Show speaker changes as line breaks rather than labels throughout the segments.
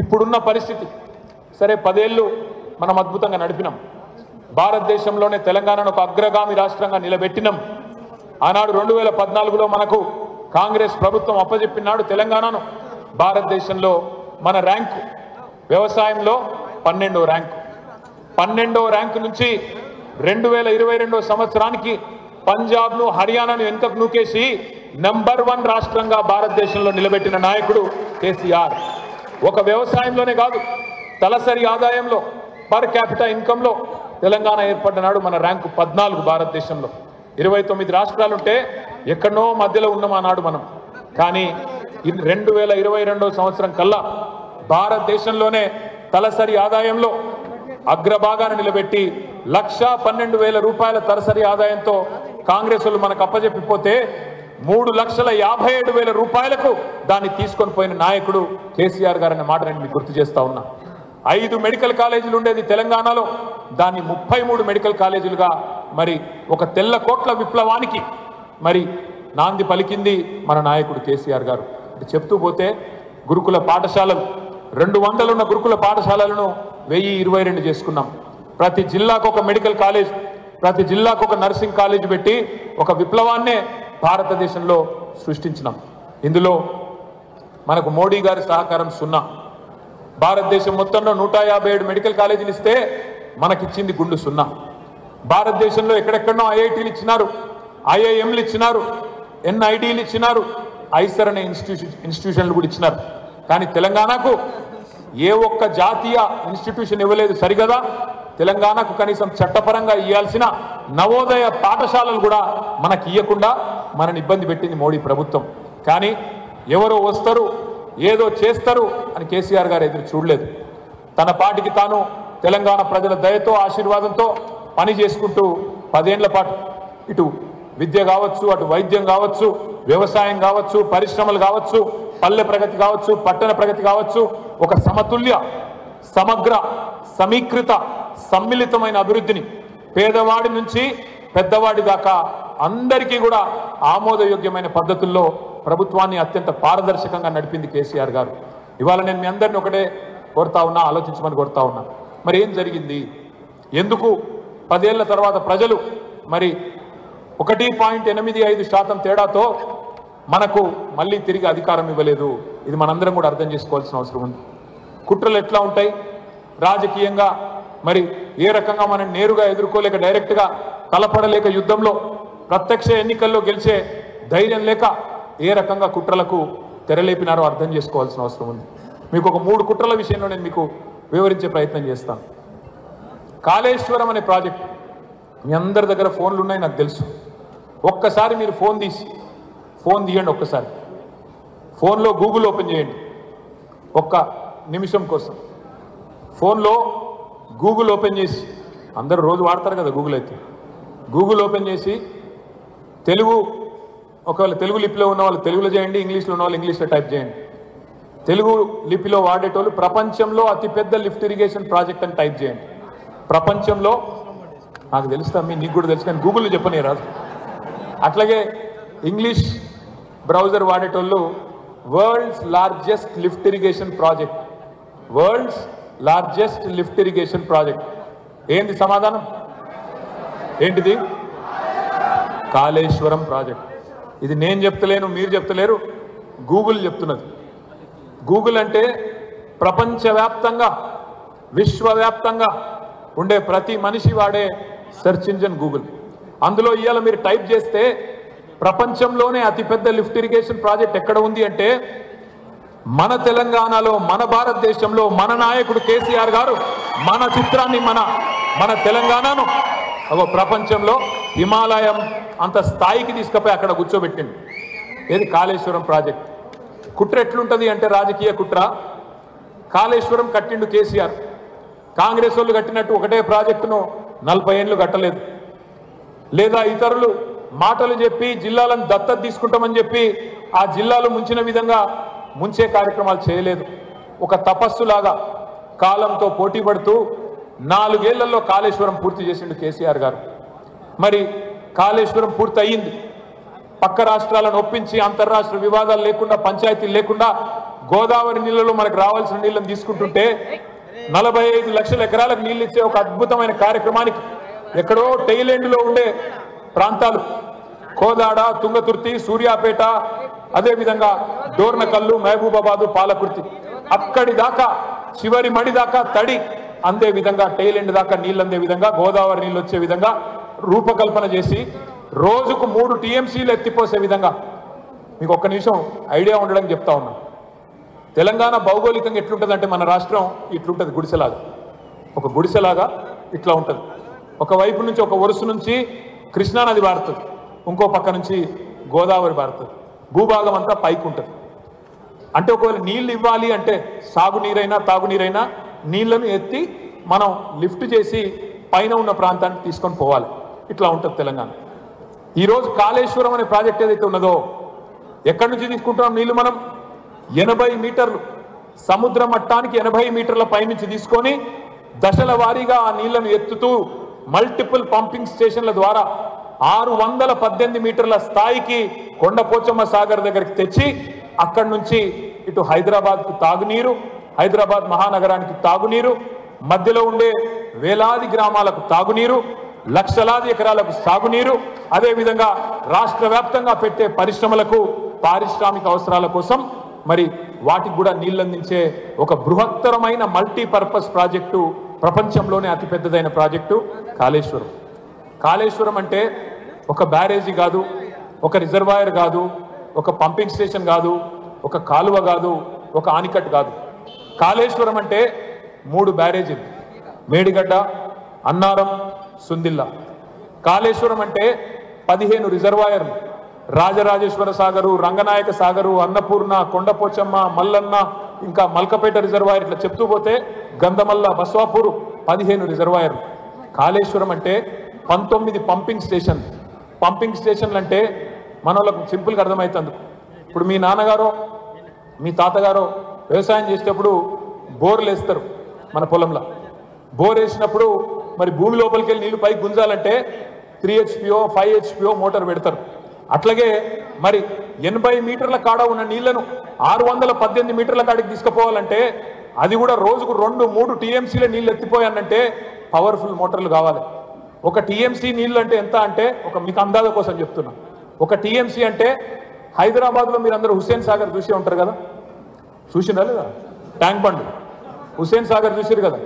ఇప్పుడున్న పరిస్థితి సరే 10 ఏళ్ళు మనం అద్భుతంగా నడిపినాం. భారతదేశంలోనే తెలంగాణను ఒక అగ్రగామి రాష్ట్రంగా నిలబెట్టినాం. ఆనాడు 2014లో మనకు కాంగ్రెస్ ప్రభుత్వం అప్పజెప్పినాడు తెలంగాణను. భారతదేశంలో మన ర్యాంకు వ్యవసాయంలో 12వ ర్యాంకు. 12వ ర్యాంకు నుంచి 2022 సంవత్సరానికి పంజాబ్ను హర్యానాను వెనుకకు నూకేసి నంబర్ 1 రాష్ట్రంగా భారతదేశంలో నిలబెట్టిన నాయకుడు కేసీఆర్. ఒక వ్యవసాయంలోనే కాదు, తలసరి ఆదాయంలో, పర్ క్యాపిటల్ ఇన్కంలో తెలంగాణ ఏర్పడ్డ నాడు మన ర్యాంకు 14 భారతదేశంలో. 29 రాష్ట్రాలుంటే ఎక్కడో మధ్యలో ఉన్నాం ఆనాడు మనం. కానీ 2022 సంవత్సరం కల్లా భారతదేశంలోనే తలసరి ఆదాయంలో అగ్రభాగాన నిలబెట్టి 1,12,000 రూపాయల తలసరి ఆదాయంతో కాంగ్రెస్ వాళ్ళు మనకు అప్పజెప్పిపోతే 3,57,000 రూపాయలకు దాన్ని తీసుకొని పోయిన నాయకుడు కేసీఆర్ గారు అనే మాట నేను మీకు గుర్తు చేస్తా ఉన్నా. 5 మెడికల్ కాలేజీలు ఉండేది తెలంగాణలో, దాన్ని 33 మెడికల్ కాలేజీలుగా మరి ఒక తెల్ల కోట్ల విప్లవానికి మరి నాంది పలికింది మన నాయకుడు కేసీఆర్ గారు. చెప్తూ పోతే గురుకుల పాఠశాలలు 200 ఉన్న గురుకుల పాఠశాలలను 1022 చేసుకున్నాం. ప్రతి జిల్లాకు ఒక మెడికల్ కాలేజ్, ప్రతి జిల్లాకు ఒక నర్సింగ్ కాలేజ్ పెట్టి ఒక విప్లవాన్నే భారతదేశంలో సృష్టించినాం. ఇందులో మనకు మోడీ గారి సహకారం 0. భారతదేశం మొత్తంలో 157 మెడికల్ కాలేజీలు ఇస్తే మనకిచ్చింది గుండు 0. భారతదేశంలో ఎక్కడెక్కడో ఐఐటీలు ఇచ్చినారు, ఐఐఎంలు ఇచ్చినారు, ఎన్ఐడీలు ఇచ్చినారు, ఐసర్ అనే ఇన్స్టిట్యూషన్లు కూడా ఇచ్చినారు. కానీ తెలంగాణకు ఏ ఒక్క జాతీయ ఇన్స్టిట్యూషన్ ఇవ్వలేదు. సరిగదా తెలంగాణకు కనీసం చట్టపరంగా ఇవ్వాల్సిన నవోదయ పాఠశాలలు కూడా మనకి ఇవ్వకుండా మనని ఇబ్బంది పెట్టింది మోడీ ప్రభుత్వం. కానీ ఎవరో వస్తారు, ఏదో చేస్తారు అని కేసీఆర్ గారు ఎదురు చూడలేదు. తన పాటికి తాను తెలంగాణ ప్రజల దయతో, ఆశీర్వాదంతో పని చేసుకుంటూ 10 ఏళ్ల పాటు ఇటు విద్య కావచ్చు, అటు వైద్యం కావచ్చు, వ్యవసాయం కావచ్చు, పరిశ్రమలు కావచ్చు, పల్లె ప్రగతి కావచ్చు, పట్టణ ప్రగతి కావచ్చు, ఒక సమతుల్య, సమగ్ర, సమీకృత, సమ్మిళితమైన అభివృద్ధిని పేదవాడి నుంచి పెద్దవాడి దాకా అందరికీ కూడా ఆమోదయోగ్యమైన పద్ధతుల్లో ప్రభుత్వాన్ని అత్యంత పారదర్శకంగా నడిపింది కేసీఆర్ గారు. ఇవాళ నేను మీ అందరిని ఒకటే కోరుతా ఉన్నా, ఆలోచించమని కోరుతా ఉన్నా. మరి ఏం జరిగింది? ఎందుకు 10 ఏళ్ల తర్వాత ప్రజలు మరి 1.85% తేడాతో మనకు మళ్ళీ తిరిగి అధికారం ఇవ్వలేదు? ఇది మనందరం కూడా అర్థం చేసుకోవాల్సిన అవసరం ఉంది. కుట్రలు ఎట్లా ఉంటాయి రాజకీయంగా, మరి ఏ రకంగా మనం నేరుగా ఎదుర్కోలేక, డైరెక్ట్గా తలపడలేక, యుద్ధంలో ప్రత్యక్ష ఎన్నికల్లో గెలిచే ధైర్యం లేక ఏ రకంగా కుట్రలకు తెరలేపినారో అర్థం చేసుకోవాల్సిన అవసరం ఉంది. మీకు ఒక 3 కుట్రల విషయంలో నేను మీకు వివరించే ప్రయత్నం చేస్తాను. కాళేశ్వరం అనే ప్రాజెక్ట్, మీ అందరి దగ్గర ఫోన్లు ఉన్నాయి నాకు తెలుసు. ఒక్కసారి మీరు ఫోన్ తీయండి, ఒక్కసారి ఫోన్లో గూగుల్ ఓపెన్ చేయండి. ఒక్క నిమిషం కోసం ఫోన్లో గూగుల్ ఓపెన్ చేసి, అందరూ రోజు వాడతారు కదా గూగుల్, అయితే గూగుల్ ఓపెన్ చేసి తెలుగు, ఒకవేళ తెలుగు లిపిలో ఉన్న వాళ్ళు తెలుగులో చేయండి, ఇంగ్లీష్లో ఉన్న వాళ్ళు ఇంగ్లీష్లో టైప్ చేయండి. తెలుగు లిపిలో వాడేటోళ్ళు ప్రపంచంలో అతిపెద్ద లిఫ్ట్ ఇరిగేషన్ ప్రాజెక్ట్ అని టైప్ చేయండి. ప్రపంచంలో, నాకు తెలుస్తా, నీకు కూడా తెలుసు కానీ గూగుల్లో చెప్పనే రాదు. అట్లాగే ఇంగ్లీష్ బ్రౌజర్ వాడేటోళ్ళు world's largest lift irrigation project, world's largest lift irrigation project. ఏంది సమాధానం? ఏంటిది? కాళేశ్వరం ప్రాజెక్ట్. ఇది నేను చెప్తలేను, మీరు చెప్తలేరు, గూగుల్ చెప్తున్నది. గూగుల్ అంటే ప్రపంచవ్యాప్తంగా, విశ్వవ్యాప్తంగా ఉండే ప్రతి మనిషి వాడే సెర్చ్ ఇంజిన్ గూగుల్. అందులో ఇవాళ మీరు టైప్ చేస్తే ప్రపంచంలోనే అతిపెద్ద లిఫ్ట్ ఇరిగేషన్ ప్రాజెక్ట్ ఎక్కడ ఉంది అంటే మన తెలంగాణలో, మన భారతదేశంలో, మన నాయకుడు కేసీఆర్ గారు మన చిత్రాన్ని, మన తెలంగాణను ప్రపంచంలో హిమాలయం అంత స్థాయికి తీసుకుపోయి అక్కడ కూర్చోబెట్టింది. ఏది? కాళేశ్వరం ప్రాజెక్ట్. కుట్ర ఎట్లుంటుంది అంటే రాజకీయ కుట్ర. కాళేశ్వరం కట్టిండు కేసీఆర్. కాంగ్రెస్ వాళ్ళు కట్టినట్టు ఒకటే ప్రాజెక్టును 40 ఏళ్ళు కట్టలేదు. లేదా ఇతరులు మాటలు చెప్పి జిల్లాలను దత్తత తీసుకుంటామని చెప్పి ఆ జిల్లాలు ముంచిన విధంగా ముంచే కార్యక్రమాలు చేయలేదు. ఒక తపస్సులాగా కాలంతో పోటీ పడుతూ 4 ఏళ్లలో కాళేశ్వరం పూర్తి చేసిండు కేసీఆర్ గారు. మరి కాళేశ్వరం పూర్తి అయ్యింది. పక్క రాష్ట్రాలను ఒప్పించి అంతర్రాష్ట్ర వివాదాలు లేకుండా, పంచాయతీలు లేకుండా గోదావరి నీళ్ళలో మనకు రావాల్సిన నీళ్ళని తీసుకుంటుంటే 45 లక్షల ఎకరాలకు నీళ్ళు ఇచ్చే ఒక అద్భుతమైన కార్యక్రమానికి ఎక్కడో టైలెండ్లో ఉండే ప్రాంతాలు కోదాడ, తుంగతుర్తి, సూర్యాపేట, అదేవిధంగా డోర్నకల్లు, మహబూబాబాదు, పాలకుర్తి అక్కడి దాకా చివరి మడి దాకా తడి అందే విధంగా, టైలెండ్ దాకా నీళ్ళు అందే విధంగా, గోదావరి నీళ్ళు వచ్చే విధంగా రూపకల్పన చేసి రోజుకు 3 టీఎంసీలు ఎత్తిపోసే విధంగా మీకు ఒక్క నిమిషం ఐడియా ఉండడం చెప్తా ఉన్నా. తెలంగాణ భౌగోళికంగా ఎట్లుంటుందంటే మన రాష్ట్రం ఇట్లుంటుంది, గుడిసెలాగా. ఒక గుడిసెలాగా ఇట్లా ఉంటుంది. ఒకవైపు నుంచి ఒక వరుస నుంచి కృష్ణానది పారుతుంది, ఇంకో పక్క నుంచి గోదావరి పారుతుంది. భూభాగం అంతా పైకి ఉంటుంది. అంటే ఒకవేళ నీళ్ళు ఇవ్వాలి అంటే సాగునీరైనా తాగునీరైనా నీళ్లను ఎత్తి మనం లిఫ్ట్ చేసి పైన ఉన్న ప్రాంతానికి తీసుకొని పోవాలి. ఇట్లా ఉంటుంది తెలంగాణ. ఈరోజు కాళేశ్వరం అనే ప్రాజెక్ట్ ఏదైతే ఉన్నదో ఎక్కడి నుంచి తీసుకుంటున్నాం నీళ్లు? మనం 80 మీటర్లు సముద్ర మట్టానికి 80 మీటర్ల పైనుంచి తీసుకొని దశల వారీగా ఆ నీళ్లను ఎత్తుతూ మల్టిపుల్ పంపింగ్ స్టేషన్ల ద్వారా 618 మీటర్ల స్థాయికి కొండపోచమ్మ సాగర్ దగ్గరికి తెచ్చి అక్కడి నుంచి ఇటు హైదరాబాద్కు తాగునీరు, హైదరాబాద్ మహానగరానికి తాగునీరు, మధ్యలో ఉండే వేలాది గ్రామాలకు తాగునీరు, లక్షలాది ఎకరాలకు సాగునీరు, అదేవిధంగా రాష్ట్ర వ్యాప్తంగా పెట్టే పరిశ్రమలకు పారిశ్రామిక అవసరాల కోసం మరి వాటికి కూడా నీళ్ళందించే ఒక బృహత్తరమైన మల్టీపర్పస్ ప్రాజెక్టు, ప్రపంచంలోనే అతిపెద్దదైన ప్రాజెక్టు కాళేశ్వరం. కాళేశ్వరం అంటే ఒక బ్యారేజీ కాదు, ఒక రిజర్వాయర్ కాదు, ఒక పంపింగ్ స్టేషన్ కాదు, ఒక కాలువ కాదు, ఒక ఆనికట్ కాదు. కాళేశ్వరం అంటే 3 బ్యారేజీలు: మేడిగడ్డ, అన్నారం, సుందిల్లా. కాళేశ్వరం అంటే 15 రిజర్వాయర్లు: రాజరాజేశ్వర సాగరు, రంగనాయక సాగరు, అన్నపూర్ణ, కొండపోచమ్మ, మల్లన్న, ఇంకా మల్కపేట రిజర్వాయర్, ఇట్లా చెప్తూ పోతే గంధమల్ల, బస్వాపూరు 15 రిజర్వాయర్లు. కాళేశ్వరం అంటే 19 పంపింగ్ స్టేషన్. పంపింగ్ స్టేషన్లు అంటే మన వాళ్ళకు సింపుల్గా అర్థమవుతుంది. ఇప్పుడు మీ నాన్నగారో మీ తాతగారో వ్యవసాయం చేసేటప్పుడు బోర్లు వేస్తారు మన పొలంలో. బోర్ వేసినప్పుడు మరి భూమి లోపలికి వెళ్ళి నీళ్లు పైకి గుంజాలంటే 3 HP 5 HP మోటార్ పెడతారు. అట్లాగే మరి 80 మీటర్ల కాడ ఉన్న నీళ్లను 618 మీటర్ల కాడికి తీసుకుపోవాలంటే అది కూడా రోజుకు 2-3 టీఎంసీల నీళ్ళు ఎత్తిపోయానంటే పవర్ఫుల్ మోటార్లు కావాలి. ఒక టీఎంసీ నీళ్ళు అంటే ఎంత అంటే, ఒక మీకు అందాజ కోసం చెప్తున్నా, ఒక టీఎంసీ అంటే హైదరాబాద్లో మీరు అందరూ హుస్సేన్ సాగర్ చూసే ఉంటారు కదా, చూసినా లేదా? ట్యాంక్ బండ్ హుస్సేన్ సాగర్ చూసారు కదా.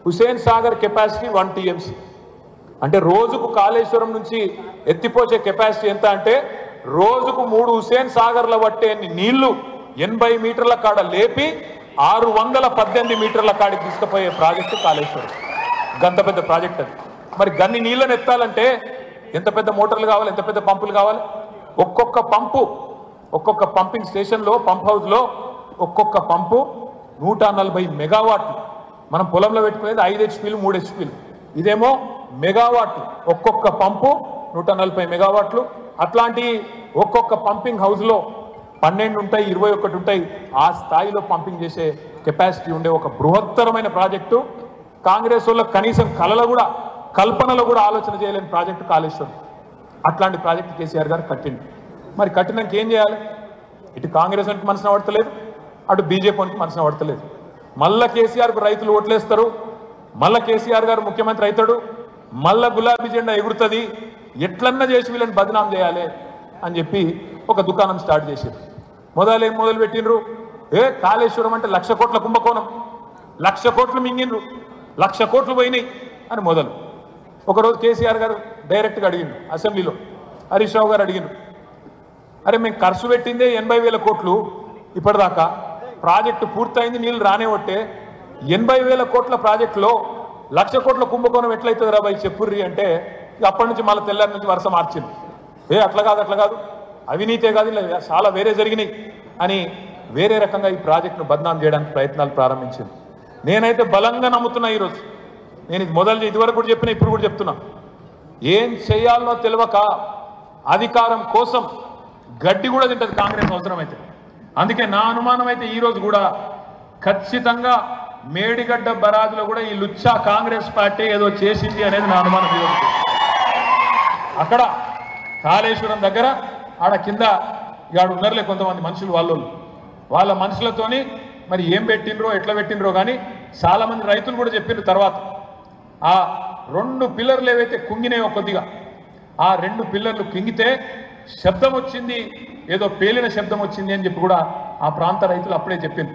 Hussain Sagar capacity 1 TMC. అంటే రోజుకు కాళేశ్వరం నుంచి ఎత్తిపోసే కెపాసిటీ ఎంత అంటే రోజుకు 3 హుస్సేన్ సాగర్ల పట్టే నీళ్లు 80 మీటర్ల కాడ లేపి 618 మీటర్ల కాడికి తీసుకుపోయే ప్రాజెక్టు కాళేశ్వరం. గంత పెద్ద ప్రాజెక్ట్ అది. మరి గన్ని నీళ్ళని ఎత్తాలంటే ఎంత పెద్ద మోటార్లు కావాలి, ఎంత పెద్ద పంపులు కావాలి? ఒక్కొక్క పంపు, ఒక్కొక్క పంపింగ్ స్టేషన్లో, పంప్ హౌస్లో ఒక్కొక్క పంపు 140 మెగావాట్లు. మనం పొలంలో పెట్టుకునేది 5 HPలు 3 HPలు, ఇదేమో మెగావాట్లు. ఒక్కొక్క పంపు 140 మెగావాట్లు. అట్లాంటి ఒక్కొక్క పంపింగ్ హౌస్లో 12 ఉంటాయి, 21 ఉంటాయి. ఆ స్థాయిలో పంపింగ్ చేసే కెపాసిటీ ఉండే ఒక బృహత్తరమైన ప్రాజెక్టు. కాంగ్రెస్ వాళ్ళ కనీసం కల్పనలో కూడా ఆలోచన చేయలేని ప్రాజెక్టు కాళేశ్వరం. అట్లాంటి ప్రాజెక్టు కేసీఆర్ గారు కట్టింది. మరి కట్టినాక ఏం చేయాలి? ఇటు కాంగ్రెస్ వానికి మనసున పడతలేదు, అటు బీజేపీ వానికి మనసున పడతలేదు. మళ్ళా కేసీఆర్కు రైతులు ఓట్లేస్తారు, మళ్ళా కేసీఆర్ గారు ముఖ్యమంత్రి అవుతాడు, మళ్ళా గులాబీ జెండా ఎగురుతుంది, ఎట్లన్నా చేసి వీళ్ళని బదనాం చేయాలి అని చెప్పి ఒక దుకాణం స్టార్ట్ చేశారు. ఏం మొదలు పెట్టినరు? కాళేశ్వరం అంటే 1,00,000 కోట్ల కుంభకోణం, 1,00,000 కోట్లు మింగినరు, 1,00,000 కోట్లు పోయినాయి అని మొదలు. ఒకరోజు కేసీఆర్ గారు డైరెక్ట్గా అడిగిండు అసెంబ్లీలో, హరీష్ రావు గారు అడిగిండు, అరే మేము ఖర్చు పెట్టిందే 80,000 కోట్లు, ఇప్పటిదాకా ప్రాజెక్టు పూర్తయింది, నీళ్ళు రానేవట్టే, 80,000 కోట్ల ప్రాజెక్టులో 1,00,000 కోట్ల కుంభకోణం ఎట్లయితుంది రా భయ్ చెప్పుర్రి అంటే అప్పటి నుంచి మళ్ళీ తెల్లారి నుంచి వరుస మార్చింది. అట్లా కాదు, అవినీతే కాదు, ఇలా చాలా వేరే జరిగినాయి అని వేరే రకంగా ఈ ప్రాజెక్టును బద్నాం చేయడానికి ప్రయత్నాలు ప్రారంభించింది. నేనైతే బలంగా నమ్ముతున్నా. ఈరోజు నేను ఇదివరకు కూడా చెప్పిన, ఇప్పుడు కూడా చెప్తున్నా, ఏం చేయాలనో తెలియక అధికారం కోసం గడ్డి కూడా తింటది కాంగ్రెస్ అవసరమైతే. అందుకే నా అనుమానం అయితే ఈరోజు కూడా ఖచ్చితంగా మేడిగడ్డ బరాజులో కూడా ఈ లుచ్చా కాంగ్రెస్ పార్టీ ఏదో చేసింది అనేది నా అనుమానం. ఈరోజు అక్కడ కాళేశ్వరం దగ్గర ఆడ కింద ఆడు ఉన్నారులే కొంతమంది మనుషులు, వాళ్ళు వాళ్ళ మనుషులతోని మరి ఏం పెట్టినరో ఎట్లా పెట్టినరో కానీ చాలామంది రైతులు కూడా చెప్పిన తర్వాత ఆ 2 పిల్లర్లు ఏవైతే కుంగినాయో కొద్దిగా ఆ 2 పిల్లర్లు కుంగితే శబ్దం వచ్చింది, ఏదో పేలిన శబ్దం వచ్చింది అని చెప్పి కూడా ఆ ప్రాంత రైతులు అప్పుడే చెప్పింది.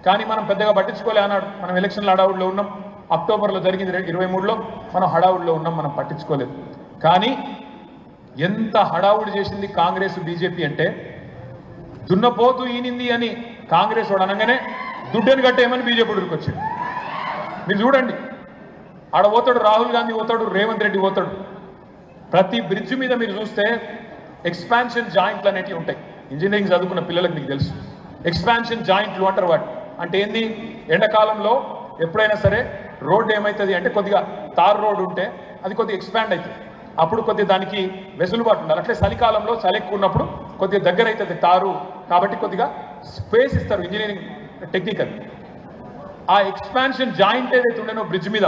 కానీ మనం పెద్దగా పట్టించుకోలే అన్నాడు. మనం ఎలక్షన్ల హడావుడిలో ఉన్నాం, అక్టోబర్లో జరిగింది 23లో, మనం హడావుడిలో ఉన్నాం, మనం పట్టించుకోలేదు. కానీ ఎంత హడావుడి చేసింది కాంగ్రెస్ బీజేపీ అంటే, దున్నపోతూ ఈనింది అని కాంగ్రెస్ వాడు అనగానే దుడ్డని కట్టేయమని బీజేపీ వచ్చింది. మీరు చూడండి, ఆడ పోతాడు రాహుల్ గాంధీ పోతాడు, రేవంత్ రెడ్డి పోతాడు. ప్రతి బ్రిడ్జ్ మీద మీరు చూస్తే ఎక్స్పాన్షన్ జాయింట్లు అనేటివి ఉంటాయి. ఇంజనీరింగ్ చదువుకున్న పిల్లలకు మీకు తెలుసు, ఎక్స్పాన్షన్ జాయింట్లు అంటారు వాటి. అంటే ఏంది, ఎండాకాలంలో ఎప్పుడైనా సరే రోడ్డు ఏమవుతుంది అంటే కొద్దిగా తార్ రోడ్డు ఉంటే అది కొద్దిగా ఎక్స్పాండ్ అవుతుంది, అప్పుడు కొద్దిగా దానికి వెసులుబాటు ఉండాలి. అట్లే చలికాలంలో చలి ఎక్కువ ఉన్నప్పుడు కొద్దిగా దగ్గర అవుతుంది తారు, కాబట్టి కొద్దిగా స్పేస్ ఇస్తారు ఇంజనీరింగ్ టెక్నికల్. ఆ ఎక్స్పాన్షన్ జాయింట్ ఏదైతే ఉండేనో బ్రిడ్జ్ మీద,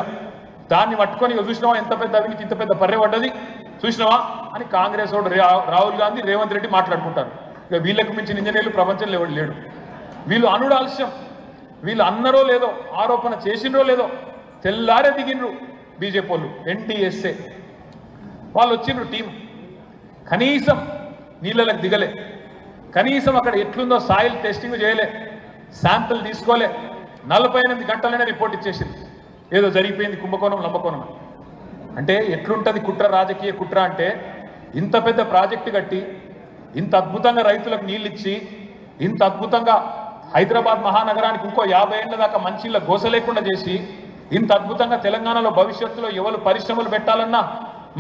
దాన్ని పట్టుకొని చూసినావా ఎంత పెద్ద అవినీతి, ఇంత పెద్ద పర్రె పడ్డది చూసినావా అని కాంగ్రెస్ వాడు రాహుల్ గాంధీ రేవంత్ రెడ్డి మాట్లాడుకుంటారు. ఇక వీళ్ళకు మించిన ఇంజనీర్లు ప్రపంచంలో ఎవరు లేడు. వీళ్ళు అనుడు ఆలస్యం, వీళ్ళు అన్నరో లేదో ఆరోపణ చేసినరో లేదో తెల్లారే దిగినరు బీజేపీ వాళ్ళు, ఎన్టీఎస్ఏ వాళ్ళు వచ్చిండ్రు టీం. కనీసం నీళ్ళలకు దిగలే, కనీసం అక్కడ ఎట్లుందో సాయిల్ టెస్టింగ్ చేయలే, శాంపిల్ తీసుకోలే, 48 గంటలనే రిపోర్ట్ ఇచ్చేసింది ఏదో జరిగిపోయింది కుంభకోణం లంబకోణం. అంటే ఎట్లుంటుంది కుట్ర, రాజకీయ కుట్ర అంటే, ఇంత పెద్ద ప్రాజెక్టు కట్టి ఇంత అద్భుతంగా రైతులకు నీళ్ళు ఇచ్చి ఇంత అద్భుతంగా హైదరాబాద్ మహానగరానికి ఇంకో 50 ఏళ్ల దాకా మంచిళ్ళ గోస లేకుండా చేసి ఇంత అద్భుతంగా తెలంగాణలో భవిష్యత్తులో ఎవరు పరిశ్రమలు పెట్టాలన్నా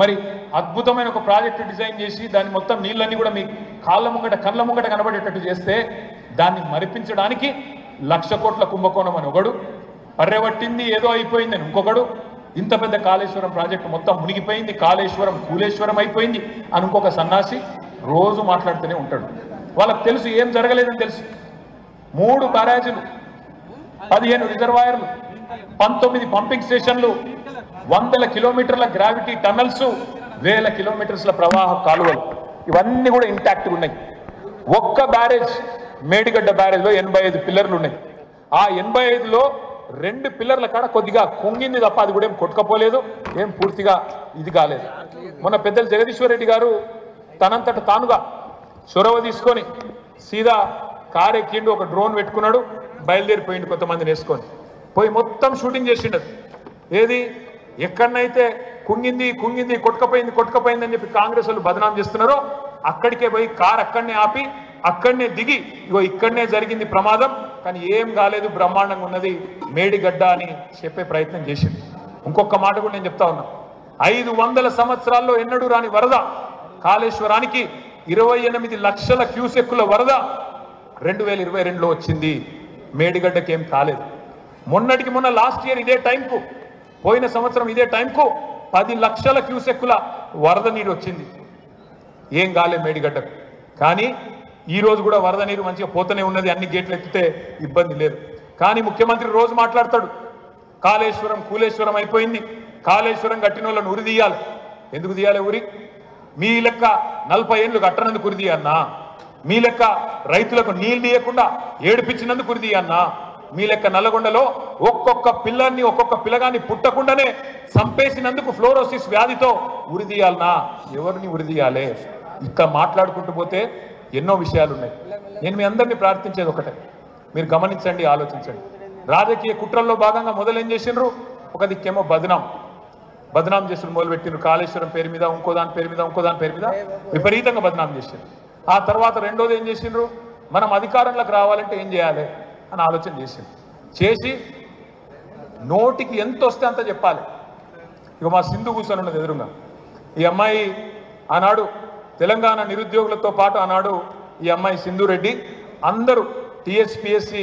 మరి అద్భుతమైన ఒక ప్రాజెక్టు డిజైన్ చేసి దాని మొత్తం నీళ్ళన్నీ కూడా మీ కాళ్ళ ముంగట కళ్ళ ముంగట కనబడేటట్టు చేస్తే దాన్ని మరిపించడానికి 1,00,000 కోట్ల కుంభకోణం అని ఒకడు, పర్రెవట్టింది ఏదో అయిపోయిందని ఇంకొకడు, ఇంత పెద్ద కాళేశ్వరం ప్రాజెక్టు మొత్తం మునిగిపోయింది, కాళేశ్వరం కూలేశ్వరం అయిపోయింది అని ఇంకొక సన్నాసి రోజు మాట్లాడుతూనే ఉంటాడు. వాళ్ళకి తెలుసు ఏం జరగలేదని తెలుసు. 3 బ్యారేజీలు, 15 రిజర్వాయర్లు, 19 పంపింగ్ స్టేషన్లు, 100 కిలోమీటర్ల గ్రావిటీ టన్నల్స్, 1000 కిలోమీటర్ల ప్రవాహ కాలువలు, ఇవన్నీ కూడా ఇంటాక్ట్గా ఉన్నాయి. ఒక్క బ్యారేజ్ మేడిగడ్డ బ్యారేజ్లో 85 పిల్లర్లు ఉన్నాయి. ఆ 85లో 2 పిల్లర్ల కాడ కొద్దిగా కుంగింది తప్ప అది కూడా ఏం కొట్టుకపోలేదు, ఏం పూర్తిగా ఇది కాలేదు. మొన్న పెద్దలు జగదీశ్వర్ రెడ్డి గారు తనంతట తానుగా చొరవ తీసుకొని సీదా కారు ఎక్కిండు, ఒక డ్రోన్ పెట్టుకున్నాడు, బయలుదేరిపోయిండు కొంతమందిని వేసుకొని పోయి మొత్తం షూటింగ్ చేసిండు. ఏది ఎక్కడనైతే కుంగింది కుంగింది కొట్టుకపోయింది అని చెప్పి కాంగ్రెస్ వాళ్ళు బదనాం చేస్తున్నారో అక్కడికే పోయి కారు అక్కడనే ఆపి అక్కడనే దిగి ఇగో ఇక్కడనే జరిగింది ప్రమాదం, కానీ ఏం కాలేదు, బ్రహ్మాండంగా ఉన్నది మేడిగడ్డ అని చెప్పే ప్రయత్నం చేసింది. ఇంకొక మాట కూడా నేను చెప్తా ఉన్నా, 500 సంవత్సరాల్లో ఎన్నడూ రాని వరద కాళేశ్వరానికి 28 లక్షల క్యూసెక్కుల వరద 2022లో వచ్చింది. మేడిగడ్డకి ఏం కాలేదు. మొన్నటికి మొన్న లాస్ట్ ఇయర్ ఇదే టైంకు, పోయిన సంవత్సరం ఇదే టైంకు 10 లక్షల క్యూసెక్కుల వరద నీరు వచ్చింది, ఏం కాలేదు మేడిగడ్డకు. కానీ ఈ రోజు కూడా వరద నీరు మంచిగా పోతూనే ఉన్నది, అన్ని గేట్లు ఎత్తితే ఇబ్బంది లేదు. కానీ ముఖ్యమంత్రి రోజు మాట్లాడతాడు కాళేశ్వరం కూలేశ్వరం అయిపోయింది, కాళేశ్వరం కట్టిన వాళ్ళని ఉరి తీయాలి. ఎందుకు తీయాలి ఉరి? మీ లెక్క 40 ఏళ్ళు కట్టనందుకు ఉరి తీయన్నా, మీ లెక్క రైతులకు నీళ్ళు తీయకుండా ఏడిపించినందుకు ఉరి తీయన్నా, మీ లెక్క నల్లగొండలో ఒక్కొక్క పిల్లల్ని ఒక్కొక్క పిల్లగాన్ని పుట్టకుండానే చంపేసినందుకు ఫ్లోరోసిస్ వ్యాధితో ఉరి తీయాలనా? ఎవరిని ఉరి తీయాలి? ఇక్కడ మాట్లాడుకుంటూ పోతే ఎన్నో విషయాలు ఉన్నాయి. నేను మీ అందరినీ ప్రార్థించేది ఒకటే, మీరు గమనించండి, ఆలోచించండి. రాజకీయ కుట్రల్లో భాగంగా మొదలేం చేసిండ్రు, ఒక దిక్కేమో బదనాం చేసిన మొదలుపెట్టిండ్రు. కాళేశ్వరం పేరు మీద ఇంకో దాని పేరు మీద విపరీతంగా బదనాం చేసిండ్రు. ఆ తర్వాత రెండోది ఏం చేసిండ్రు, మనం అధికారంలోకి రావాలంటే ఏం చేయాలి అని ఆలోచన చేసి నోటికి ఎంత వస్తే అంత చెప్పాలి. ఇక మా సింధు కూర్చొని ఉన్నది ఎదురుగా, ఈ అమ్మాయి ఆనాడు తెలంగాణ నిరుద్యోగులతో పాటు ఆనాడు ఈ అమ్మాయి సింధు రెడ్డి, అందరూ టీఎస్పీఎస్సీ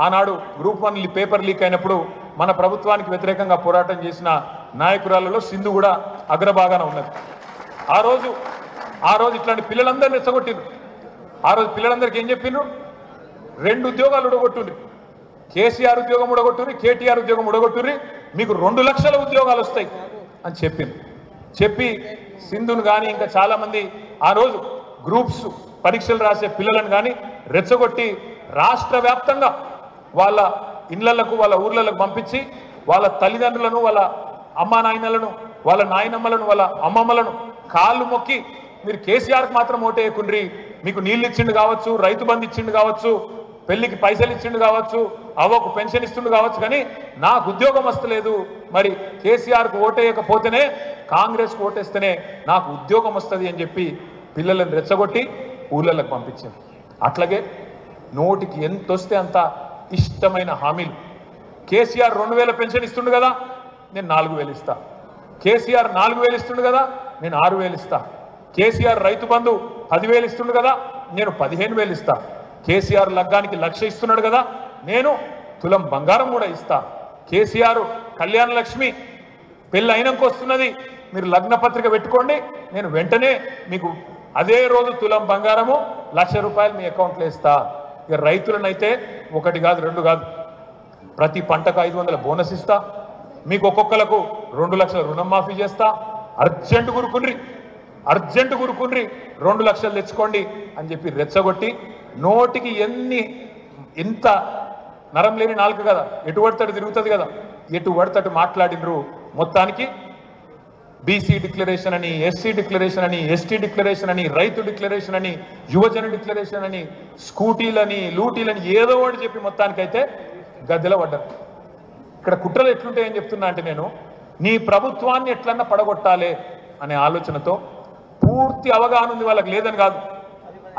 ఆనాడు గ్రూప్ 1 పేపర్ లీక్ అయినప్పుడు మన ప్రభుత్వానికి వ్యతిరేకంగా పోరాటం చేసిన నాయకురాలలో సింధు కూడా అగ్రభాగాన ఉన్నది. ఆ రోజు ఇట్లాంటి పిల్లలందరినీ రెచ్చగొట్టిండ్రు. ఆ రోజు పిల్లలందరికీ ఏం చెప్పిండ్రు, 2 ఉద్యోగాలు ఉడగొట్టుండ్రి, కేసీఆర్ ఉద్యోగం ఉడగొట్టుర్రి, కేటీఆర్ ఉద్యోగం ఉడగొట్టుర్రి, మీకు 2 లక్షల ఉద్యోగాలు వస్తాయి అని చెప్పి సింధును కానీ ఇంకా చాలామంది ఆ రోజు గ్రూప్స్ పరీక్షలు రాసే పిల్లలను కానీ రెచ్చగొట్టి రాష్ట్ర వ్యాప్తంగా వాళ్ళ ఇళ్లకు వాళ్ళ ఊర్లకు పంపించి వాళ్ళ తల్లిదండ్రులను వాళ్ళ అమ్మా నాయనలను వాళ్ళ నాయనమ్మలను వాళ్ళ అమ్మమ్మలను కాళ్ళు మొక్కి మీరు కేసీఆర్కి మాత్రం ఓటేయకుండ్రి, మీకు నీళ్ళు ఇచ్చిండు కావచ్చు, రైతు బంధు ఇచ్చిండు కావచ్చు, పెళ్లికి పైసలు ఇచ్చిండు కావచ్చు, అవ్వకు పెన్షన్ ఇస్తుండు కావచ్చు, కానీ నాకు ఉద్యోగం వస్తలేదు, మరి కేసీఆర్కు ఓటేయకపోతేనే కాంగ్రెస్కు ఓటేస్తేనే నాకు ఉద్యోగం వస్తుంది అని చెప్పి పిల్లలను రెచ్చగొట్టి ఊళ్ళకు పంపించింది. అట్లాగే నోటికి ఎంత వస్తే అంత ఇష్టమైన హామీలు. కేసీఆర్ 2000 పెన్షన్ ఇస్తుండు కదా, నేను 4000 ఇస్తా. కేసీఆర్ 4000 ఇస్తుండు కదా, నేను 6000 ఇస్తా. కేసీఆర్ రైతు బంధు 10,000 ఇస్తుండు కదా, నేను 15,000 ఇస్తా. కేసీఆర్ లగ్గానికి 1,00,000 ఇస్తున్నాడు కదా, నేను తులం బంగారం కూడా ఇస్తా. కేసీఆర్ కళ్యాణ లక్ష్మి పెళ్ళి అయినాక వస్తున్నది, మీరు లగ్న పత్రిక పెట్టుకోండి, నేను వెంటనే మీకు అదే రోజు తులం బంగారము 1,00,000 రూపాయలు మీ అకౌంట్లో ఇస్తా. ఇక రైతులనైతే 1 కాదు 2 కాదు, ప్రతి పంటకు 500 బోనస్ ఇస్తా, మీకు ఒక్కొక్కలకు 2 లక్షల రుణం మాఫీ చేస్తా. అర్జెంటు గురుకుండ్రి 2 లక్షలు తెచ్చుకోండి అని చెప్పి రెచ్చగొట్టి నోటికి ఎంత నరం లేని నాలుక కదా, ఎటు పడతాడు తిరుగుతుంది కదా, ఎటు పడతాడు మాట్లాడినరు. మొత్తానికి బీసీ డిక్లరేషన్ అని, ఎస్సీ డిక్లరేషన్ అని, ఎస్టీ డిక్లరేషన్ అని, రైతు డిక్లరేషన్ అని, యువజన డిక్లరేషన్ అని, స్కూటీలని లూటీలని ఏదో ఒకటి చెప్పి మొత్తానికైతే గద్దెల పడ్డారు. ఇక్కడ కుట్రలు ఎట్లుంటాయని చెప్తున్నా అంటే, నేను నీ ప్రభుత్వాన్ని ఎట్లన్నా పడగొట్టాలి అనే ఆలోచనతో పూర్తి అవగాహన ఉంది వాళ్ళకి, లేదని కాదు,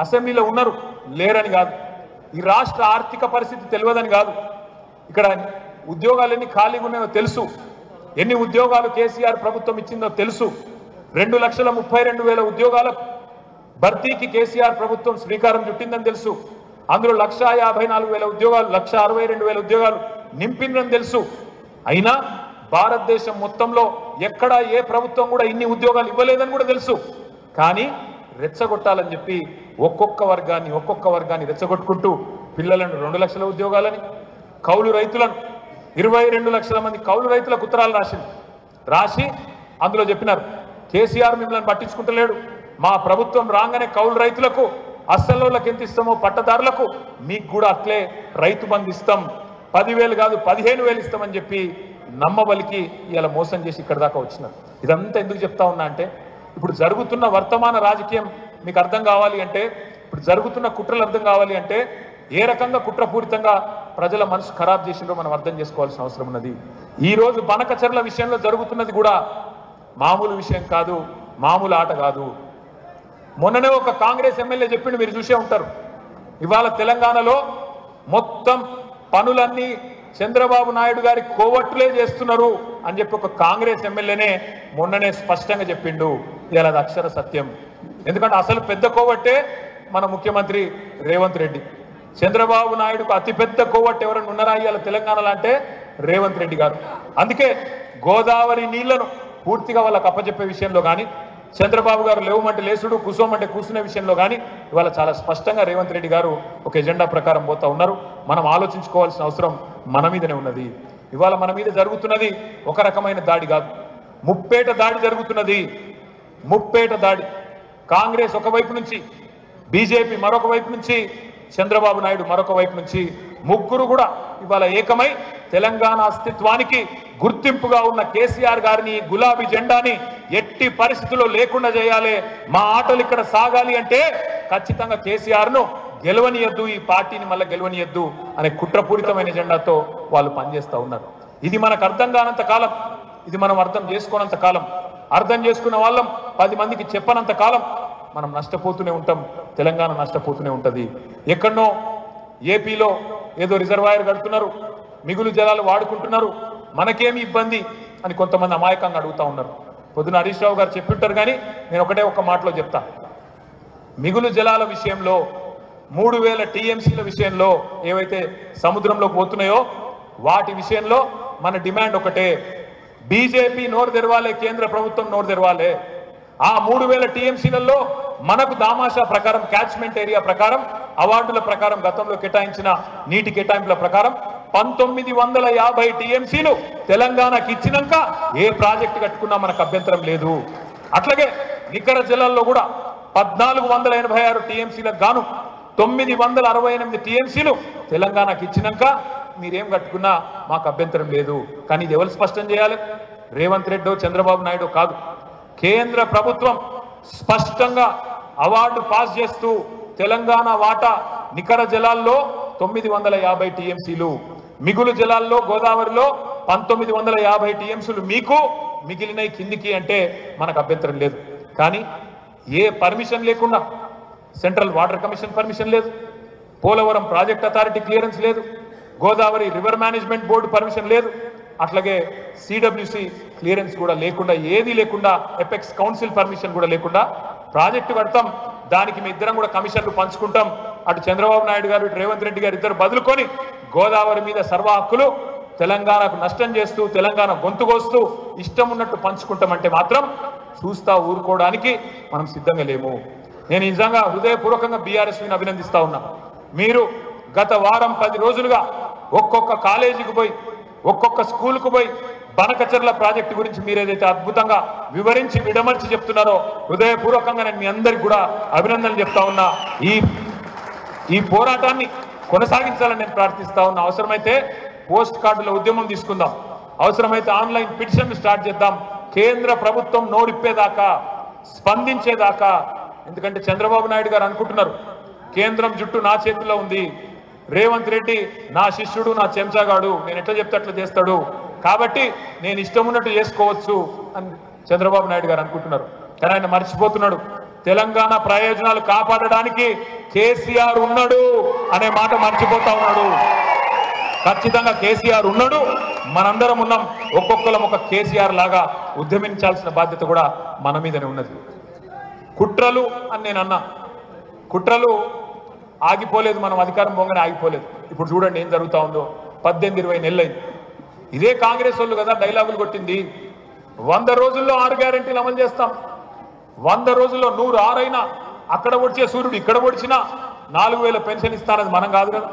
అసెంబ్లీలో ఉన్నారు లేరని కాదు, ఈ రాష్ట్ర ఆర్థిక పరిస్థితి తెలియదని కాదు, ఇక్కడ ఉద్యోగాలు ఎన్ని ఖాళీగా ఉన్నాయో తెలుసు, ఎన్ని ఉద్యోగాలు కేసీఆర్ ప్రభుత్వం ఇచ్చిందో తెలుసు. 2,32,000 ఉద్యోగాల భర్తీకి కేసీఆర్ ప్రభుత్వం శ్రీకారం చుట్టిందని తెలుసు. అందులో 1,54,000 ఉద్యోగాలు, 1,62,000 ఉద్యోగాలు నింపిందని తెలుసు. అయినా భారతదేశం మొత్తంలో ఎక్కడా ఏ ప్రభుత్వం కూడా ఇన్ని ఉద్యోగాలు ఇవ్వలేదని కూడా తెలుసు. కానీ రెచ్చగొట్టాలని చెప్పి ఒక్కొక్క వర్గాన్ని రెచ్చగొట్టుకుంటూ పిల్లలను 2 లక్షల ఉద్యోగాలని, కౌలు రైతులను 22 లక్షల మంది కౌలు రైతులకు ఉత్తరాలు రాసి అందులో చెప్పినారు, కేసీఆర్ మిమ్మల్ని పట్టించుకుంటలేడు, మా ప్రభుత్వం రాగానే కౌలు రైతులకు అస్సలోళ్ళకి ఎంత ఇస్తామో పట్టదారులకు మీకు కూడా అట్లే రైతు బంధు ఇస్తాం, 10,000 కాదు 15,000 ఇస్తామని చెప్పి నమ్మబలికి ఇలా మోసం చేసి ఇక్కడ దాకా వచ్చినారు. ఇదంతా ఎందుకు చెప్తా ఉన్నా అంటే, ఇప్పుడు జరుగుతున్న వర్తమాన రాజకీయం మీకు అర్థం కావాలి అంటే, ఇప్పుడు జరుగుతున్న కుట్రలు అర్థం కావాలి అంటే, ఏ రకంగా కుట్రపూరితంగా ప్రజల మనసు ఖరాబ్ చేసిందో మనం అర్థం చేసుకోవాల్సిన అవసరం ఉన్నది. ఈరోజు బనకచర్ల విషయంలో జరుగుతున్నది కూడా మామూలు విషయం కాదు, మామూలు ఆట కాదు. మొన్ననే ఒక కాంగ్రెస్ ఎమ్మెల్యే చెప్పిండు, మీరు చూసే ఉంటారు, ఇవాళ తెలంగాణలో మొత్తం పనులన్నీ చంద్రబాబు నాయుడు గారి కోవట్లే చేస్తున్నారు అని చెప్పి ఒక కాంగ్రెస్ ఎమ్మెల్యేనే మొన్ననే స్పష్టంగా చెప్పిండు. ఇలా అది అక్షర సత్యం. ఎందుకంటే అసలు పెద్ద కోవట్టే మన ముఖ్యమంత్రి రేవంత్ రెడ్డి. చంద్రబాబు నాయుడుకు అతిపెద్ద కోవట్టు ఎవరైనా ఉన్నారా ఇవాళ తెలంగాణలో అంటే రేవంత్ రెడ్డి గారు. అందుకే గోదావరి నీళ్లను పూర్తిగా వాళ్ళకి అప్పచెప్పే విషయంలో కానీ, చంద్రబాబు గారు లేవమంటే లేసుడు, కూసోమంటే కూర్చునే విషయంలో కానీ ఇవాళ చాలా స్పష్టంగా రేవంత్ రెడ్డి గారు ఒక ఎజెండా ప్రకారం పోతా ఉన్నారు. మనం ఆలోచించుకోవాల్సిన అవసరం మన మీదనే ఉన్నది. ఇవాళ మన మీద జరుగుతున్నది ఒక రకమైన దాడి కాదు, ముప్పేట దాడి జరుగుతున్నది. ముప్పేట దాడి. కాంగ్రెస్ ఒకవైపు నుంచి, బీజేపీ మరొక వైపు నుంచి, చంద్రబాబు నాయుడు మరొక వైపు నుంచి, ముగ్గురు కూడా ఇవాళ ఏకమై తెలంగాణ అస్తిత్వానికి గుర్తింపుగా ఉన్న కేసీఆర్ గారిని, గులాబీ జెండాని ఎట్టి పరిస్థితుల్లో లేకుండా చేయాలి, మా ఆటలు ఇక్కడ సాగాలి అంటే ఖచ్చితంగా కేసీఆర్ను గెలవనియద్దు, ఈ పార్టీని మళ్ళీ గెలవనియద్దు అనే కుట్రపూరితమైన జెండాతో వాళ్ళు పనిచేస్తూ ఉన్నారు. ఇది మనకు అర్థం కానంత కాలం, ఇది మనం అర్థం చేసుకోనంత కాలం, అర్థం చేసుకున్న వాళ్ళం 10 మందికి చెప్పనంత కాలం మనం నష్టపోతూనే ఉంటాం, తెలంగాణ నష్టపోతూనే ఉంటుంది. ఎక్కడనో ఏపీలో ఏదో రిజర్వాయర్ కడుతున్నారు, మిగులు జలాలు వాడుకుంటున్నారు, మనకేమి ఇబ్బంది అని కొంతమంది అమాయకంగా అడుగుతూ ఉన్నారు. పొద్దున హరీష్ రావు గారు చెప్పింటారు, కానీ నేను ఒకటే ఒక్క మాటలో చెప్తా. మిగులు జలాల విషయంలో 3,000 టీఎంసీల విషయంలో ఏవైతే సముద్రంలోకి పోతున్నాయో వాటి విషయంలో మన డిమాండ్ ఒకటే, బీజేపీ నోరు తెరవాలే, కేంద్ర ప్రభుత్వం నోరు తెరవాలే. ఆ 3,000 టీఎంసీలలో మనకు దామాషా ప్రకారం, క్యాచ్మెంట్ ఏరియా ప్రకారం, అవార్డుల ప్రకారం, గతంలో కేటాయించిన నీటి కేటాయింపుల ప్రకారం 1950 టీఎంసీలు తెలంగాణకి ఇచ్చినాక ఏ ప్రాజెక్టు కట్టుకున్నా మనకు అభ్యంతరం లేదు. అట్లాగే నికర జిల్లాల్లో కూడా 1486 టీఎంసీలకు గాను 968 టీఎంసీలు తెలంగాణకి ఇచ్చినాక మీరేం కట్టుకున్నా మాకు అభ్యంతరం లేదు. కానీ ఇది ఎవరు స్పష్టం చేయాలి? రేవంత్ రెడ్డో చంద్రబాబు నాయుడు కాదు. కేంద్ర ప్రభుత్వం స్పష్టంగా అవార్డు పాస్ చేస్తూ తెలంగాణ వాటా నికర జలాల్లో 950 టీఎంసీలు, మిగులు జలాల్లో గోదావరిలో 1950 టీఎంసీలు మీకు, మిగిలిన కిందికి అంటే మనకు అభ్యంతరం లేదు. కానీ ఏ పర్మిషన్ లేకుండా, సెంట్రల్ వాటర్ కమిషన్ పర్మిషన్ లేదు, పోలవరం ప్రాజెక్ట్ అథారిటీ క్లియరెన్స్ లేదు, Godavari river management board permission లేదు, అట్లాగే సిడబ్ల్యూసి క్లియరెన్స్ కూడా లేకుండా, ఏది లేకుండా, ఎపెక్స్ కౌన్సిల్ పర్మిషన్ కూడా లేకుండా ప్రాజెక్టు కడతాం, దానికి మీ ఇద్దరం కూడా కమిషన్లు పంచుకుంటాం. అటు చంద్రబాబు నాయుడు గారు, ఇటు రేవంత్ రెడ్డి గారు ఇద్దరు బదులుకొని గోదావరి మీద సర్వ హక్కులు తెలంగాణకు నష్టం చేస్తూ, తెలంగాణ గొంతుకొస్తూ ఇష్టం ఉన్నట్టు పంచుకుంటామంటే మాత్రం చూస్తా ఊరుకోవడానికి మనం సిద్ధంగా లేము. నేను నిజంగా హృదయపూర్వకంగా బీఆర్ఎస్ని అభినందిస్తా ఉన్నా. మీరు గత వారం 10 రోజులుగా ఒక్కొక్క కాలేజీకి పోయి, ఒక్కొక్క స్కూల్కు పోయి బనకచర్ల ప్రాజెక్టు గురించి మీరేదైతే అద్భుతంగా వివరించి విడమర్చి చెప్తున్నారో హృదయపూర్వకంగా నేను మీ అందరికి కూడా అభినందనలు చెప్తా ఉన్నా. ఈ పోరాటాన్ని కొనసాగించాలని నేను ప్రార్థిస్తా ఉన్నా. అవసరమైతే పోస్ట్ కార్డుల ఉద్యమం తీసుకుందాం, అవసరమైతే ఆన్లైన్ పిటిషన్ స్టార్ట్ చేద్దాం, కేంద్ర ప్రభుత్వం నోరిప్పేదాకా, స్పందించేదాకా. ఎందుకంటే చంద్రబాబు నాయుడు గారు అనుకుంటున్నారు కేంద్రం జుట్టు నా చేతిలో ఉంది, రేవంత్ రెడ్డి నా శిష్యుడు, నా చెంచాగాడు, నేను ఎట్లా చెప్తే అట్లా చేస్తాడు, కాబట్టి నేను ఇష్టం ఉన్నట్టు చేసుకోవచ్చు అని చంద్రబాబు నాయుడు గారు అనుకుంటున్నారు. కానీ ఆయన మర్చిపోతున్నాడు, తెలంగాణ ప్రయోజనాలు కాపాడడానికి కేసీఆర్ ఉన్నాడు అనే మాట మర్చిపోతా ఉన్నాడు. ఖచ్చితంగా కేసీఆర్ ఉన్నాడు, మనందరం ఉన్నాం. ఒక్కొక్కరం ఒక కేసీఆర్ లాగా ఉద్యమించాల్సిన బాధ్యత కూడా మన మీదనే ఉన్నది. కుట్రలు అని నేను అన్నా, కుట్రలు ఆగిపోలేదు, మనం అధికారం పోగానే ఆగిపోలేదు. ఇప్పుడు చూడండి ఏం జరుగుతూ ఉందో. 18-20 నెలలైంది. ఇదే కాంగ్రెస్ వాళ్ళు కదా డైలాగులు కొట్టింది, 100 రోజుల్లో 6 గ్యారెంటీలు అమలు చేస్తాం, 100 రోజుల్లో 106 అయినా అక్కడ పొడిచే సూర్యుడు ఇక్కడ పొడిచినా 4000 పెన్షన్ ఇస్తానది మనం కాదు కదా.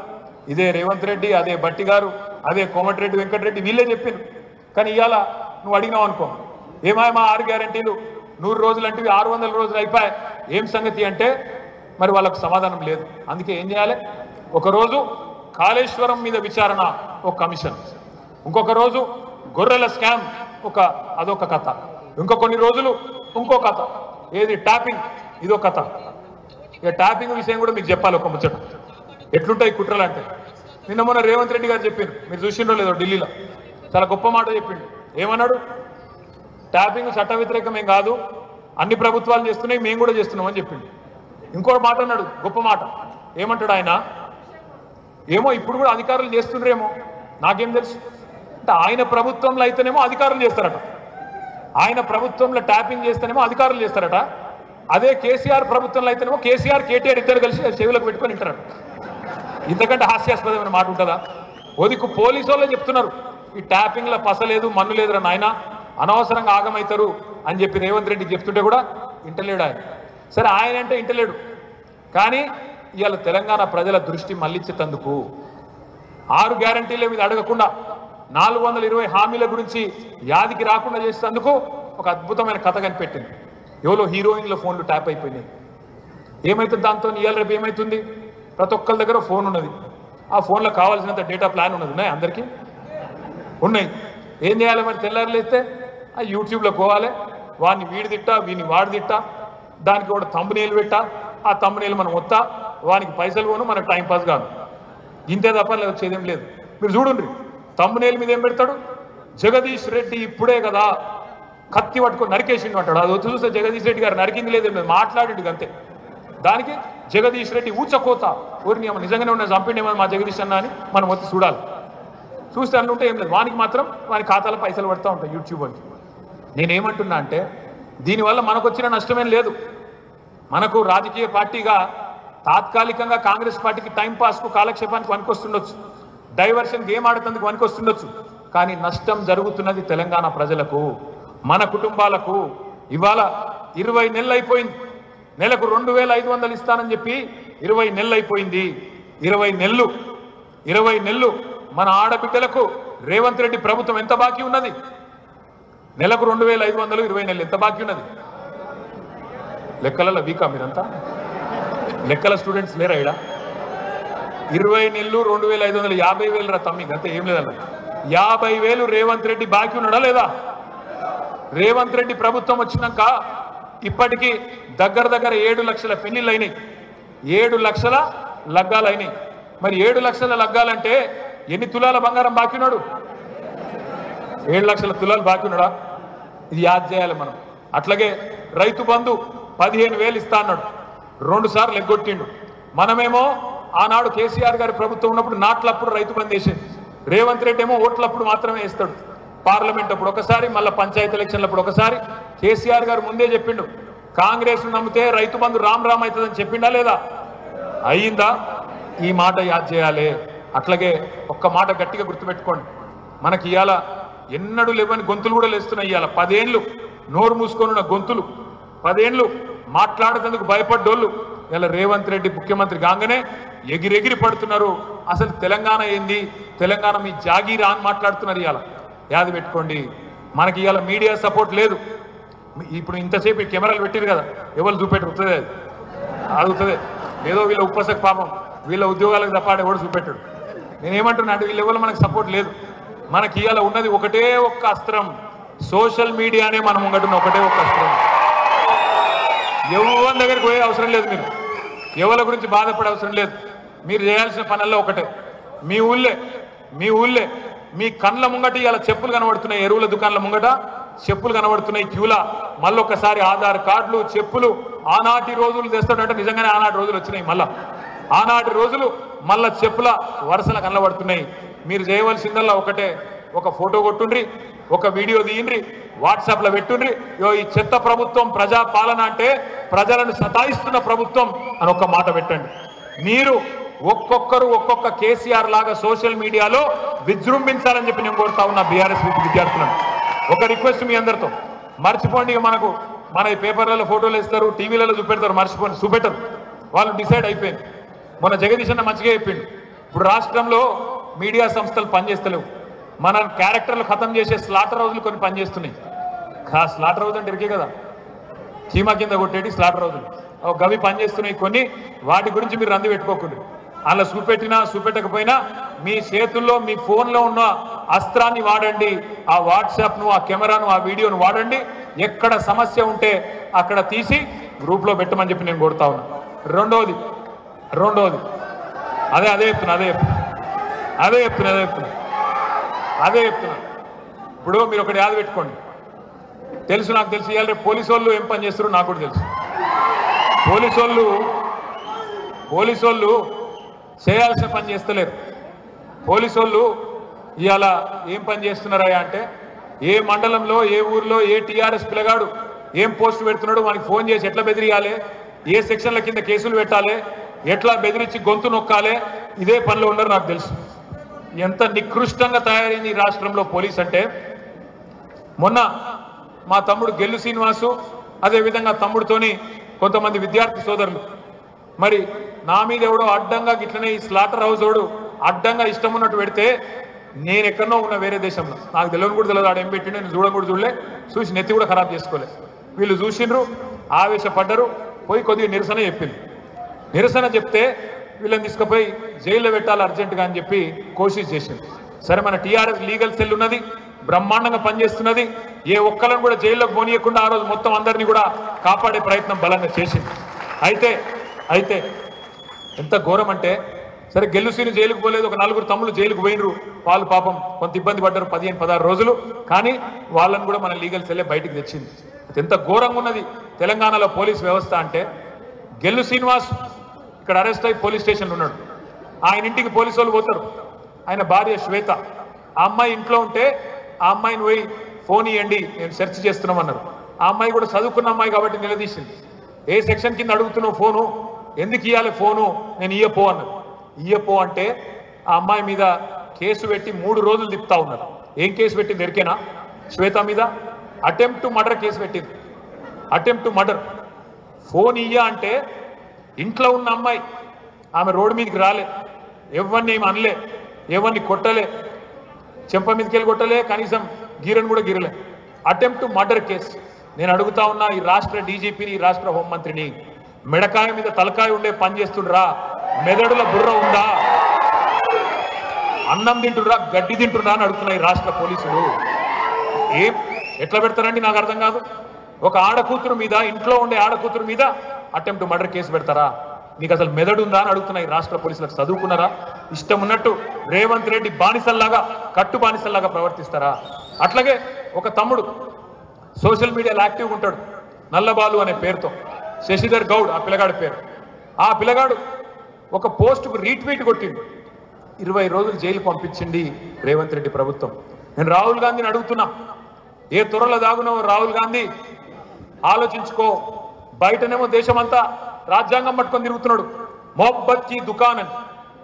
ఇదే రేవంత్ రెడ్డి, అదే బట్టి గారు, అదే కోమటిరెడ్డి వెంకటరెడ్డి వీళ్ళే చెప్పిండ్రు. కానీ ఇవాళ నువ్వు అడిగినావు అనుకో, ఏమాయమా 6 గ్యారెంటీలు 100 రోజులు అంటే 600 రోజులు అయిపోయాయి, ఏం సంగతి అంటే మరి వాళ్ళకు సమాధానం లేదు. అందుకే ఏం చేయాలి? ఒకరోజు కాళేశ్వరం మీద విచారణ ఒక కమిషన్, ఇంకొక రోజు గొర్రెల స్కామ్ అదొక కథ, ఇంకో కొన్ని రోజులు ఇంకో కథ, ఏది ట్యాపింగ్ ఇదో కథ. ఇక ట్యాపింగ్ విషయం కూడా మీకు చెప్పాలి ఒక ముచ్చట, ఎట్లుంటాయి కుట్రలు అంటే. నిన్న మొన్న రేవంత్ రెడ్డి గారు చెప్పిండు, మీరు చూసిండ్రో లేదో, ఢిల్లీలో చాలా గొప్ప మాట చెప్పిండు. ఏమన్నాడు? ట్యాపింగ్ చట్ట వ్యతిరేకమేం కాదు, అన్ని ప్రభుత్వాలు చేస్తున్నాయి, మేము కూడా చేస్తున్నాం అని చెప్పిండు. ఇంకో మాట అన్నాడు, గొప్ప మాట. ఏమంటాడు ఆయన? ఏమో ఇప్పుడు కూడా అధికారులు చేస్తుండ్రేమో, నాకేం తెలుసు అంటే ఆయన ప్రభుత్వంలో అయితేనేమో అధికారులు చేస్తారట, ఆయన ప్రభుత్వంలో ట్యాపింగ్ చేస్తేనేమో అధికారులు చేస్తారట, అదే కేసీఆర్ ప్రభుత్వంలో అయితేనేమో కేసీఆర్ కేటీఆర్ ఇద్దరు కలిసి చెవులకు పెట్టుకొని వింటారట. ఇంతకంటే హాస్యాస్పదమైన మాట ఉంటుందా? ఓదికు పోలీసు వాళ్ళే చెప్తున్నారు ఈ ట్యాపింగ్లో పసలేదు మన్ను లేదురా నాయన, అనవసరంగా ఆగమవుతారు అని చెప్పి రేవంత్ రెడ్డికి చెప్తుంటే కూడా ఇంటలేడు ఆయన. సరే ఆయన అంటే ఇంటలేడు, కానీ ఇవాళ తెలంగాణ ప్రజల దృష్టి మళ్లించేందుకు 6 గ్యారంటీల మీద అడగకుండా 420 హామీల గురించి యాదికి రాకుండా చేసేందుకు ఒక అద్భుతమైన కథ కనిపెట్టింది. ఎవరో హీరోయిన్ల ఫోన్లు ట్యాప్ అయిపోయినాయి. ఏమవుతుంది దాంతో? ఇవాళ రేపు ఏమవుతుంది? ప్రతి ఒక్కరి దగ్గర ఫోన్ ఉన్నది, ఆ ఫోన్లో కావాల్సినంత డేటా ప్లాన్ ఉన్నది, ఉన్నాయి అందరికీ ఉన్నాయి. ఏం చేయాలి మరి? తెల్లారు లేస్తే ఆ యూట్యూబ్లో పోవాలి, వాడిని వీడి తిట్టా, వీడిని వాడి తిట్టా, దానికి కూడా థంబ్నెయిల్ పెట్టా, ఆ థంబ్నెయిల్ మనం వస్తా, వానికి పైసలు పోను, మనకు టైంపాస్ కాదు, ఇంతే తప్ప వచ్చేదేం లేదు. మీరు చూడండి థంబ్నెయిల్ మీద ఏం పెడతాడు? జగదీష్ రెడ్డి ఇప్పుడే కదా కత్తి పట్టుకొని నరికేసిండు అంటాడు. అది చూస్తే జగదీష్ రెడ్డి గారు నరికింది లేదేం లేదు, మాట్లాడిండు అంతే. దానికి జగదీష్ రెడ్డి ఊచకోత, ఊరిని నిజంగానే ఉన్న చంపిండేమో మా జగదీష్ అన్న అని మనం వచ్చి చూడాలి. చూస్తే అనుకుంటే ఏం లేదు, వానికి మాత్రం వాని ఖాతాలో పైసలు పడుతూ ఉంటాయి యూట్యూబ్ అని. నేనేమంటున్నా అంటే దీనివల్ల మనకు వచ్చిన నష్టమేం లేదు. మనకు రాజకీయ పార్టీగా తాత్కాలికంగా కాంగ్రెస్ పార్టీకి టైంపాస్కు కాలక్షేపానికి వనికొస్తుండొచ్చు, డైవర్షన్ గేమ్ ఆడేందుకు వనికొస్తుండొచ్చు, కానీ నష్టం జరుగుతున్నది తెలంగాణ ప్రజలకు, మన కుటుంబాలకు. ఇవాళ 20 నెలలు అయిపోయింది, నెలకు 2500 ఇస్తానని చెప్పి 20 నెలలు అయిపోయింది. 20 నెలలు మన ఆడబిడ్డలకు రేవంత్ రెడ్డి ప్రభుత్వం ఎంత బాకీ ఉన్నది? నెలకు 2500, 20 నెలలు ఎంత బాకీ ఉన్నది? లెక్కలలో వీకా మీరంతా? లెక్కల స్టూడెంట్స్ లేరా ఇక్కడ? 20 నెలలు 2500 50,000 రా తమ్మి గంత ఏం లేదన్న 50,000 రేవంత్ రెడ్డి బాకీ ఉన్నాడా లేదా రేవంత్ రెడ్డి ప్రభుత్వం వచ్చినాక ఇప్పటికీ దగ్గర 7 లక్షల పెళ్లిళ్ళు అయినాయి 7 లక్షల లగ్గాలు అయినాయి మరి 7 లక్షల లగ్గాలంటే ఎన్ని తులాల బంగారం బాకీ ఉన్నాడు 7 లక్షల తులాలు బాకీ ఉన్నాడా ఇది యాద్ చేయాలి మనం అట్లాగే రైతు బంధు 15,000 ఇస్తా అన్నాడు 2 సార్లు ఎగ్గొట్టిండు మనమేమో ఆనాడు కేసీఆర్ గారి ప్రభుత్వం ఉన్నప్పుడు నాట్లప్పుడు రైతు బంధు వేసేది రేవంత్ రెడ్డి ఏమో ఓట్లప్పుడు మాత్రమే వేస్తాడు పార్లమెంట్ అప్పుడు ఒకసారి మళ్ళీ పంచాయతీ ఎలక్షన్లప్పుడు ఒకసారి కేసీఆర్ గారు ముందే చెప్పిండు కాంగ్రెస్ నమ్మితే రైతు బంధు రామ్ అవుతుందని చెప్పిండా లేదా అయ్యిందా ఈ మాట యాద్ చేయాలి అట్లాగే ఒక్క మాట గట్టిగా గుర్తుపెట్టుకోండి మనకి ఇవాళ ఎన్నడూ లేవని గొంతులు కూడా లేస్తున్నాయి ఇవాళ 10 ఏళ్ళు నోరు మూసుకొనున్న గొంతులు 10 ఏళ్ళు మాట్లాడేందుకు భయపడ్డోళ్ళు ఇలా రేవంత్ రెడ్డి ముఖ్యమంత్రి కాగానే ఎగిరెగిరి పడుతున్నారు అసలు తెలంగాణ ఏంది తెలంగాణ మీ జాగీరా అని మాట్లాడుతున్నారు ఇవాళ యాది పెట్టుకోండి మనకి ఇవాళ మీడియా సపోర్ట్ లేదు ఇప్పుడు ఇంతసేపు కెమెరాలు పెట్టారు కదా ఎవరు చూపెట్టుతుంది అడుగుతుంది ఏదో వీళ్ళ ఉపసక పాపం వీళ్ళ ఉద్యోగాలకు తప్ప ఎవడు చూపెట్టాడు నేనేమంటున్నా అంటే వీళ్ళ ఎవరు మనకు సపోర్ట్ లేదు మనకి ఇవాళ ఉన్నది ఒకటే ఒక్క అస్త్రం సోషల్ మీడియానే మనం ముంగటున్న ఒకటే ఒక్క అస్త్రం ఎవరి దగ్గరికి పోయే అవసరం లేదు మీరు ఎవరి గురించి బాధపడే అవసరం లేదు మీరు చేయాల్సిన పనుల్లో ఒకటే మీ ఊళ్ళే మీ కళ్ళ ముంగట ఇలా చెప్పులు కనబడుతున్నాయి ఎరువుల దుకాణాల ముంగట చెప్పులు కనబడుతున్నాయి క్యూలా మళ్ళొక్కసారి ఆధార్ కార్డులు చెప్పులు ఆనాటి రోజులు తెస్తాడంటే నిజంగానే ఆనాటి రోజులు వచ్చినాయి మళ్ళా ఆనాటి రోజులు మళ్ళా చెప్పుల వరుసలు కనబడుతున్నాయి మీరు చేయవలసిందల్లా ఒకటే ఒక ఫోటో కొట్టుండ్రి ఒక వీడియో తీయండి వాట్సాప్లో పెట్టుండ్రి ఈ చెత్త ప్రభుత్వం ప్రజా పాలన అంటే ప్రజలను సతాయిస్తున్న ప్రభుత్వం అని ఒక మాట పెట్టండి మీరు ఒక్కొక్కరు ఒక్కొక్క కేసీఆర్ లాగా సోషల్ మీడియాలో విజృంభించాలని చెప్పి నేను కోరుతా ఉన్నా బీఆర్ఎస్ విద్యార్థులను ఒక రిక్వెస్ట్ మీ అందరితో మర్చిపోండి మన పేపర్లలో ఫోటోలు వేస్తారు టీవీలలో చూపెడతారు మర్చిపోండి చూపెట్టరు వాళ్ళు డిసైడ్ అయిపోయింది మొన్న జగదీష్ అన్న మంచిగా చెప్పిండు ఇప్పుడు రాష్ట్రంలో మీడియా సంస్థలు పనిచేస్తలేవు మన క్యారెక్టర్లు ఖతం చేసే స్లాటర్ హౌజులు కొన్ని పనిచేస్తున్నాయి స్లాటర్ హౌజ్ అంటే ఇరికే కదా చీమా కింద కొట్టేటి స్లాటర్ హౌజులు గవి పనిచేస్తున్నాయి కొన్ని వాటి గురించి మీరు రంది పెట్టుకోకుండా అలా చూపెట్టినా చూపెట్టకపోయినా మీ చేతుల్లో మీ ఫోన్లో ఉన్న అస్త్రాన్ని వాడండి ఆ వాట్సాప్ను ఆ కెమెరాను ఆ వీడియోను వాడండి ఎక్కడ సమస్య ఉంటే అక్కడ తీసి గ్రూప్లో పెట్టమని చెప్పి నేను కోరుతా ఉన్నా రెండోది అదే చెప్తున్నా ఇప్పుడు మీరు ఒకటి యాద పెట్టుకోండి నాకు తెలుసు ఇవాళ రేపు పోలీసు వాళ్ళు ఏం పని చేస్తారో నాకు కూడా తెలుసు పోలీసు వాళ్ళు చేయాల్సిన పని చేస్తలేరు పోలీసు వాళ్ళు ఇవాళ ఏం పని చేస్తున్నారా అంటే ఏ మండలంలో ఏ ఊర్లో ఏ టీఆర్ఎస్ పిల్లగాడు ఏం పోస్ట్ పెడుతున్నాడో మనకి ఫోన్ చేసి ఎట్లా బెదిరియాలి ఏ సెక్షన్ల కింద కేసులు పెట్టాలి ఎట్లా బెదిరించి గొంతు నొక్కాలి ఇదే పనిలో ఉన్నారు నాకు తెలుసు ఎంత నికృష్టంగా తయారైంది ఈ రాష్ట్రంలో పోలీస్ అంటే మొన్న మా తమ్ముడు గెల్లు శ్రీనివాసు అదేవిధంగా తమ్ముడితోని కొంతమంది విద్యార్థి సోదరులు మరి నా మీద ఎవడో అడ్డంగా గిట్లనే ఈ స్లాటర్ హౌస్ వాడు అడ్డంగా ఇష్టం ఉన్నట్టు పెడితే నేను ఎక్కడో ఉన్న వేరే దేశంలో నాకు తెలియని కూడా తెలియదు ఆడ ఏం పెట్టిండు నేను చూడడం కూడా చూడలే చూసి నెత్తి కూడా ఖరాబ్ చేసుకోలే వీళ్ళు చూసిండ్రు ఆవేశపడ్డరు పోయి కొద్దిగా నిరసన చెప్తే వీళ్ళని తీసుకుపోయి జైల్లో పెట్టాలి అర్జెంటుగా అని చెప్పి కోషిష్ చేసింది సరే మన టీఆర్ఎస్ లీగల్ సెల్ ఉన్నది బ్రహ్మాండంగా పనిచేస్తున్నది ఏ ఒక్కలను కూడా జైల్లోకి పోనీయకుండా ఆ రోజు మొత్తం అందరినీ కూడా కాపాడే ప్రయత్నం బలంగా చేసింది అయితే ఎంత ఘోరం అంటే సరే గెల్లుసీని జైలుకు పోలేదు ఒక 4 తమ్ముళ్ళు జైలుకు పోయినరు వాళ్ళు పాపం కొంత ఇబ్బంది పడ్డారు 15-16 రోజులు కానీ వాళ్ళని కూడా మన లీగల్ సెల్లే బయటికి తెచ్చింది ఎంత ఘోరంగా ఉన్నది తెలంగాణలో పోలీస్ వ్యవస్థ అంటే గెల్లు శ్రీనివాస్ ఇక్కడ అరెస్ట్ అయ్యి పోలీస్ స్టేషన్లో ఉన్నాడు ఆయన ఇంటికి పోలీసు వాళ్ళు పోతారు ఆయన భార్య శ్వేత ఆ అమ్మాయి ఇంట్లో ఉంటే ఆ అమ్మాయిని పోయి ఫోన్ ఇవ్వండి నేను సెర్చ్ చేస్తున్నామన్నారు ఆ అమ్మాయి కూడా చదువుకున్న అమ్మాయి కాబట్టి నిలదీసింది ఏ సెక్షన్ కింద అడుగుతున్నావు ఫోను ఎందుకు ఇవ్వాలి ఫోను నేను ఇయ్యపో అన్నారు ఇయ్యపో అంటే ఆ అమ్మాయి మీద కేసు పెట్టి 3 రోజులు తిప్పుతా ఉన్నారు ఏం కేసు పెట్టింది ఎరికేనా శ్వేత మీద అటెంప్ట్ టు మర్డర్ కేసు పెట్టింది అటెంప్ట్ టు మర్డర్ ఫోన్ ఇయ్య అంటే ఇంట్లో ఉన్న అమ్మాయి ఆమె రోడ్డు మీదకి రాలే ఎవరిని ఏమి అనలే ఎవరిని కొట్టలే చెంప మీదకి వెళ్ళి కొట్టలే కనీసం గీరను కూడా గీరలే అటెంప్ట్ టు మర్డర్ కేసు నేను అడుగుతా ఉన్నా ఈ రాష్ట్ర డీజీపీని ఈ రాష్ట్ర హోంమంత్రిని మెడకాయ మీద తలకాయ ఉండే పని చేస్తుండ్రా మెదడుల బుర్ర ఉందా అన్నం తింటురా గడ్డి తింటురా అని అడుగుతున్నాయి రాష్ట్ర పోలీసులు. ఏం ఎట్లా పెడతారండి నాకు అర్థం కాదు. ఒక ఆడకూతురు మీద, ఇంట్లో ఉండే ఆడకూతురు మీద అటెంప్ట్ మర్డర్ కేసు పెడతారా? మీకు అసలు మెదడు ఉందా అని అడుగుతున్నాయి రాష్ట్ర పోలీసులకు. చదువుకున్నారా? ఇష్టం ఉన్నట్టు రేవంత్ రెడ్డి బానిసల్లాగా, కట్టు బానిసల్లాగా ప్రవర్తిస్తారా? అట్లాగే ఒక తమ్ముడు సోషల్ మీడియాలో యాక్టివ్గా ఉంటాడు, నల్లబాలు అనే పేరుతో, శశిధర్ గౌడ్ ఆ పిల్లగాడి పేరు. ఆ పిల్లగాడు ఒక పోస్టుకు రీట్వీట్ కొట్టిండు. 20 రోజులు జైలు పంపించింది రేవంత్ రెడ్డి ప్రభుత్వం. నేను రాహుల్ గాంధీని అడుగుతున్నా, ఏ త్వరలో దాగున్నావు రాహుల్ గాంధీ? ఆలోచించుకో. బయటనేమో దేశమంతా రాజ్యాంగం పట్టుకొని తిరుగుతున్నాడు, మొహబ్బత్ కి దుకాన్ అని.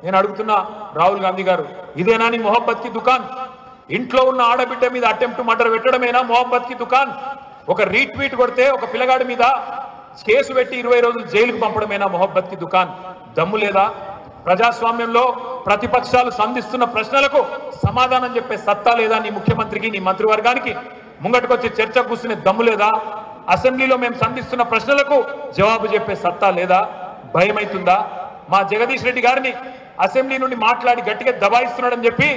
నేను అడుగుతున్నా రాహుల్ గాంధీ గారు, ఇదేనా నీ మొహబ్బత్ కి దుకాన్? ఇంట్లో ఉన్న ఆడబిడ్డ మీద అటెంప్ట్ మర్డర్ పెట్టడమేనా మొహబ్బత్ కి దుకాన్? ఒక రీట్వీట్ కొడితే ఒక పిల్లగాడి మీద కేసు పెట్టి 20 రోజులు జైలుకు పంపడమేనా మొహబ్బత్ కి దుకాన్? దమ్ము లేదా? ప్రజాస్వామ్యంలో ప్రతిపక్షాలు సంధిస్తున్న ప్రశ్నలకు సమాధానం చెప్పే సత్తా లేదా నీ ముఖ్యమంత్రికి, నీ మంత్రివర్గానికి? ముంగటికొచ్చి చర్చ కూర్చునే దమ్ము లేదా? అసెంబ్లీలో మేము సంధిస్తున్న ప్రశ్నలకు జవాబు చెప్పే సత్తా లేదా? భయమైతుందా? మా జగదీష్ రెడ్డి గారిని అసెంబ్లీ నుండి మాట్లాడి గట్టిగా దబాయిస్తున్నాడని చెప్పి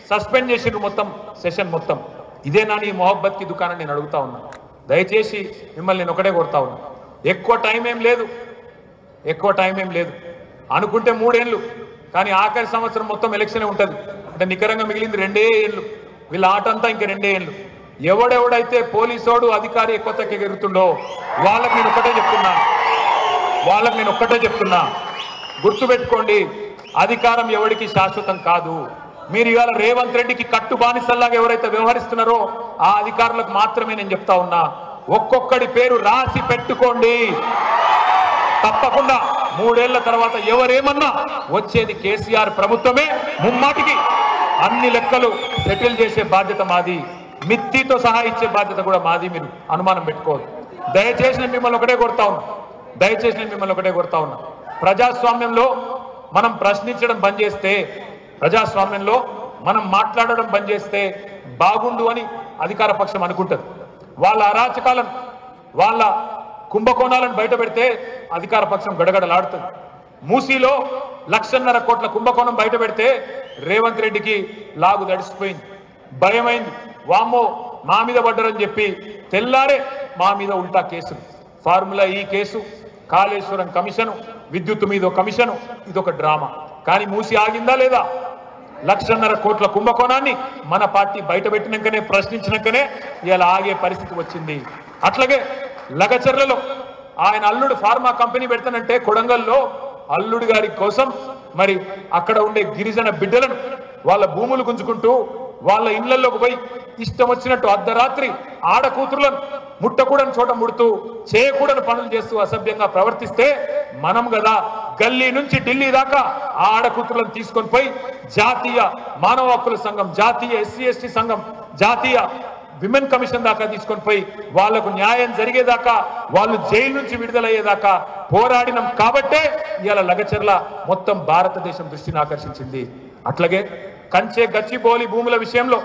సస్పెండ్ చేసిండ్రు మొత్తం సెషన్ మొత్తం. ఇదేనా నీ మొహబ్బత్ కి దుకాణం? నేను అడుగుతా ఉన్నా. దయచేసి మిమ్మల్ని నేను ఒకటే కొడతా ఉన్నా, ఎక్కువ టైం ఏం లేదు. అనుకుంటే 3 ఏళ్ళు, కానీ ఆఖరి సంవత్సరం మొత్తం ఎలక్షనే ఉంటుంది. అంటే నికరంగా మిగిలింది 2 ఏళ్ళు. వీళ్ళ ఆట అంతా ఇంకా 2 ఏళ్ళు. ఎవడెవడైతే పోలీసోడు అధికారి ఎక్కువ ఎగురుతుండో వాళ్ళకి నేను ఒక్కటే చెప్తున్నా, గుర్తుపెట్టుకోండి, అధికారం ఎవరికి శాశ్వతం కాదు. మీరు ఇవాళ రేవంత్ రెడ్డికి కట్టు బానిసల్లాగా ఎవరైతే వ్యవహరిస్తున్నారో ఆ అధికారులకు మాత్రమే నేను చెప్తా ఉన్నా, ఒక్కొక్కడి పేరు రాసి పెట్టుకోండి. తప్పకుండా 3 ఏళ్ల తర్వాత ఎవరేమన్నా వచ్చేది కేసీఆర్ ప్రభుత్వమే. ముమ్మాటికి అన్ని లెక్కలు సెటిల్ చేసే బాధ్యత మాది, మిత్తితో సహా ఇచ్చే బాధ్యత కూడా మాది. మీరు అనుమానం పెట్టుకోవద్దు. దయచేసి నేను మిమ్మల్ని ఒకటే కొడతా ఉన్నా, ప్రజాస్వామ్యంలో మనం ప్రశ్నించడం బంద్ చేస్తే, ప్రజాస్వామ్యంలో మనం మాట్లాడడం బంద్ చేస్తే బాగుండు అని అధికార పక్షం అనుకుంటుంది. వాళ్ళ అరాచకాలను, వాళ్ళ కుంభకోణాలను బయట పెడితే అధికార పక్షం గడగడలాడుతుంది. మూసీలో 1,50,000 కోట్ల కుంభకోణం బయట పెడితే రేవంత్ రెడ్డికి లాగు దడిసిపోయింది, భయమైంది. వామ్మో మా మీద పడ్డారని చెప్పి తెల్లారే మా మీద ఉల్టా కేసులు, ఫార్ములా ఈ కేసు, కాళేశ్వరం కమిషను, విద్యుత్ మీద కమిషను, ఇదొక డ్రామా. కానీ మూసి ఆగిందా లేదా? 1,50,000 కోట్ల కుంభకోణాన్ని మన పార్టీ బయట పెట్టినాకనే, ప్రశ్నించినాకనే ఇలా ఆగే పరిస్థితి వచ్చింది. అట్లాగే లగచర్లలో ఆయన అల్లుడు ఫార్మా కంపెనీ పెడతానంటే కొడంగల్లో అల్లుడు గారి కోసం మరి అక్కడ ఉండే గిరిజన బిడ్డలను వాళ్ళ భూములు గుంజుకుంటూ వాళ్ళ ఇళ్లలోకి పోయి ఇష్టం వచ్చినట్టు అర్ధరాత్రి ఆడకూతురులను ముట్టకూడని చోట ముడుతూ, చేయకూడని పనులు చేస్తూ అసభ్యంగా ప్రవర్తిస్తే మనం కదా గల్లీ నుంచి ఢిల్లీ దాకా ఆ ఆడకూతురులను తీసుకొని పోయి జాతీయ మానవ హక్కుల సంఘం, జాతీయ ఎస్సీ ఎస్టీ సంఘం, జాతీయ విమెన్ కమిషన్ దాకా తీసుకొని పోయి వాళ్లకు న్యాయం జరిగేదాకా, వాళ్ళు జైలు నుంచి విడుదలయ్యేదాకా పోరాడినాం. కాబట్టే ఇవాళ లగచర్ల మొత్తం భారతదేశం దృష్టిని ఆకర్షించింది. అట్లాగే కంచె గచ్చిబౌలి భూముల విషయంలో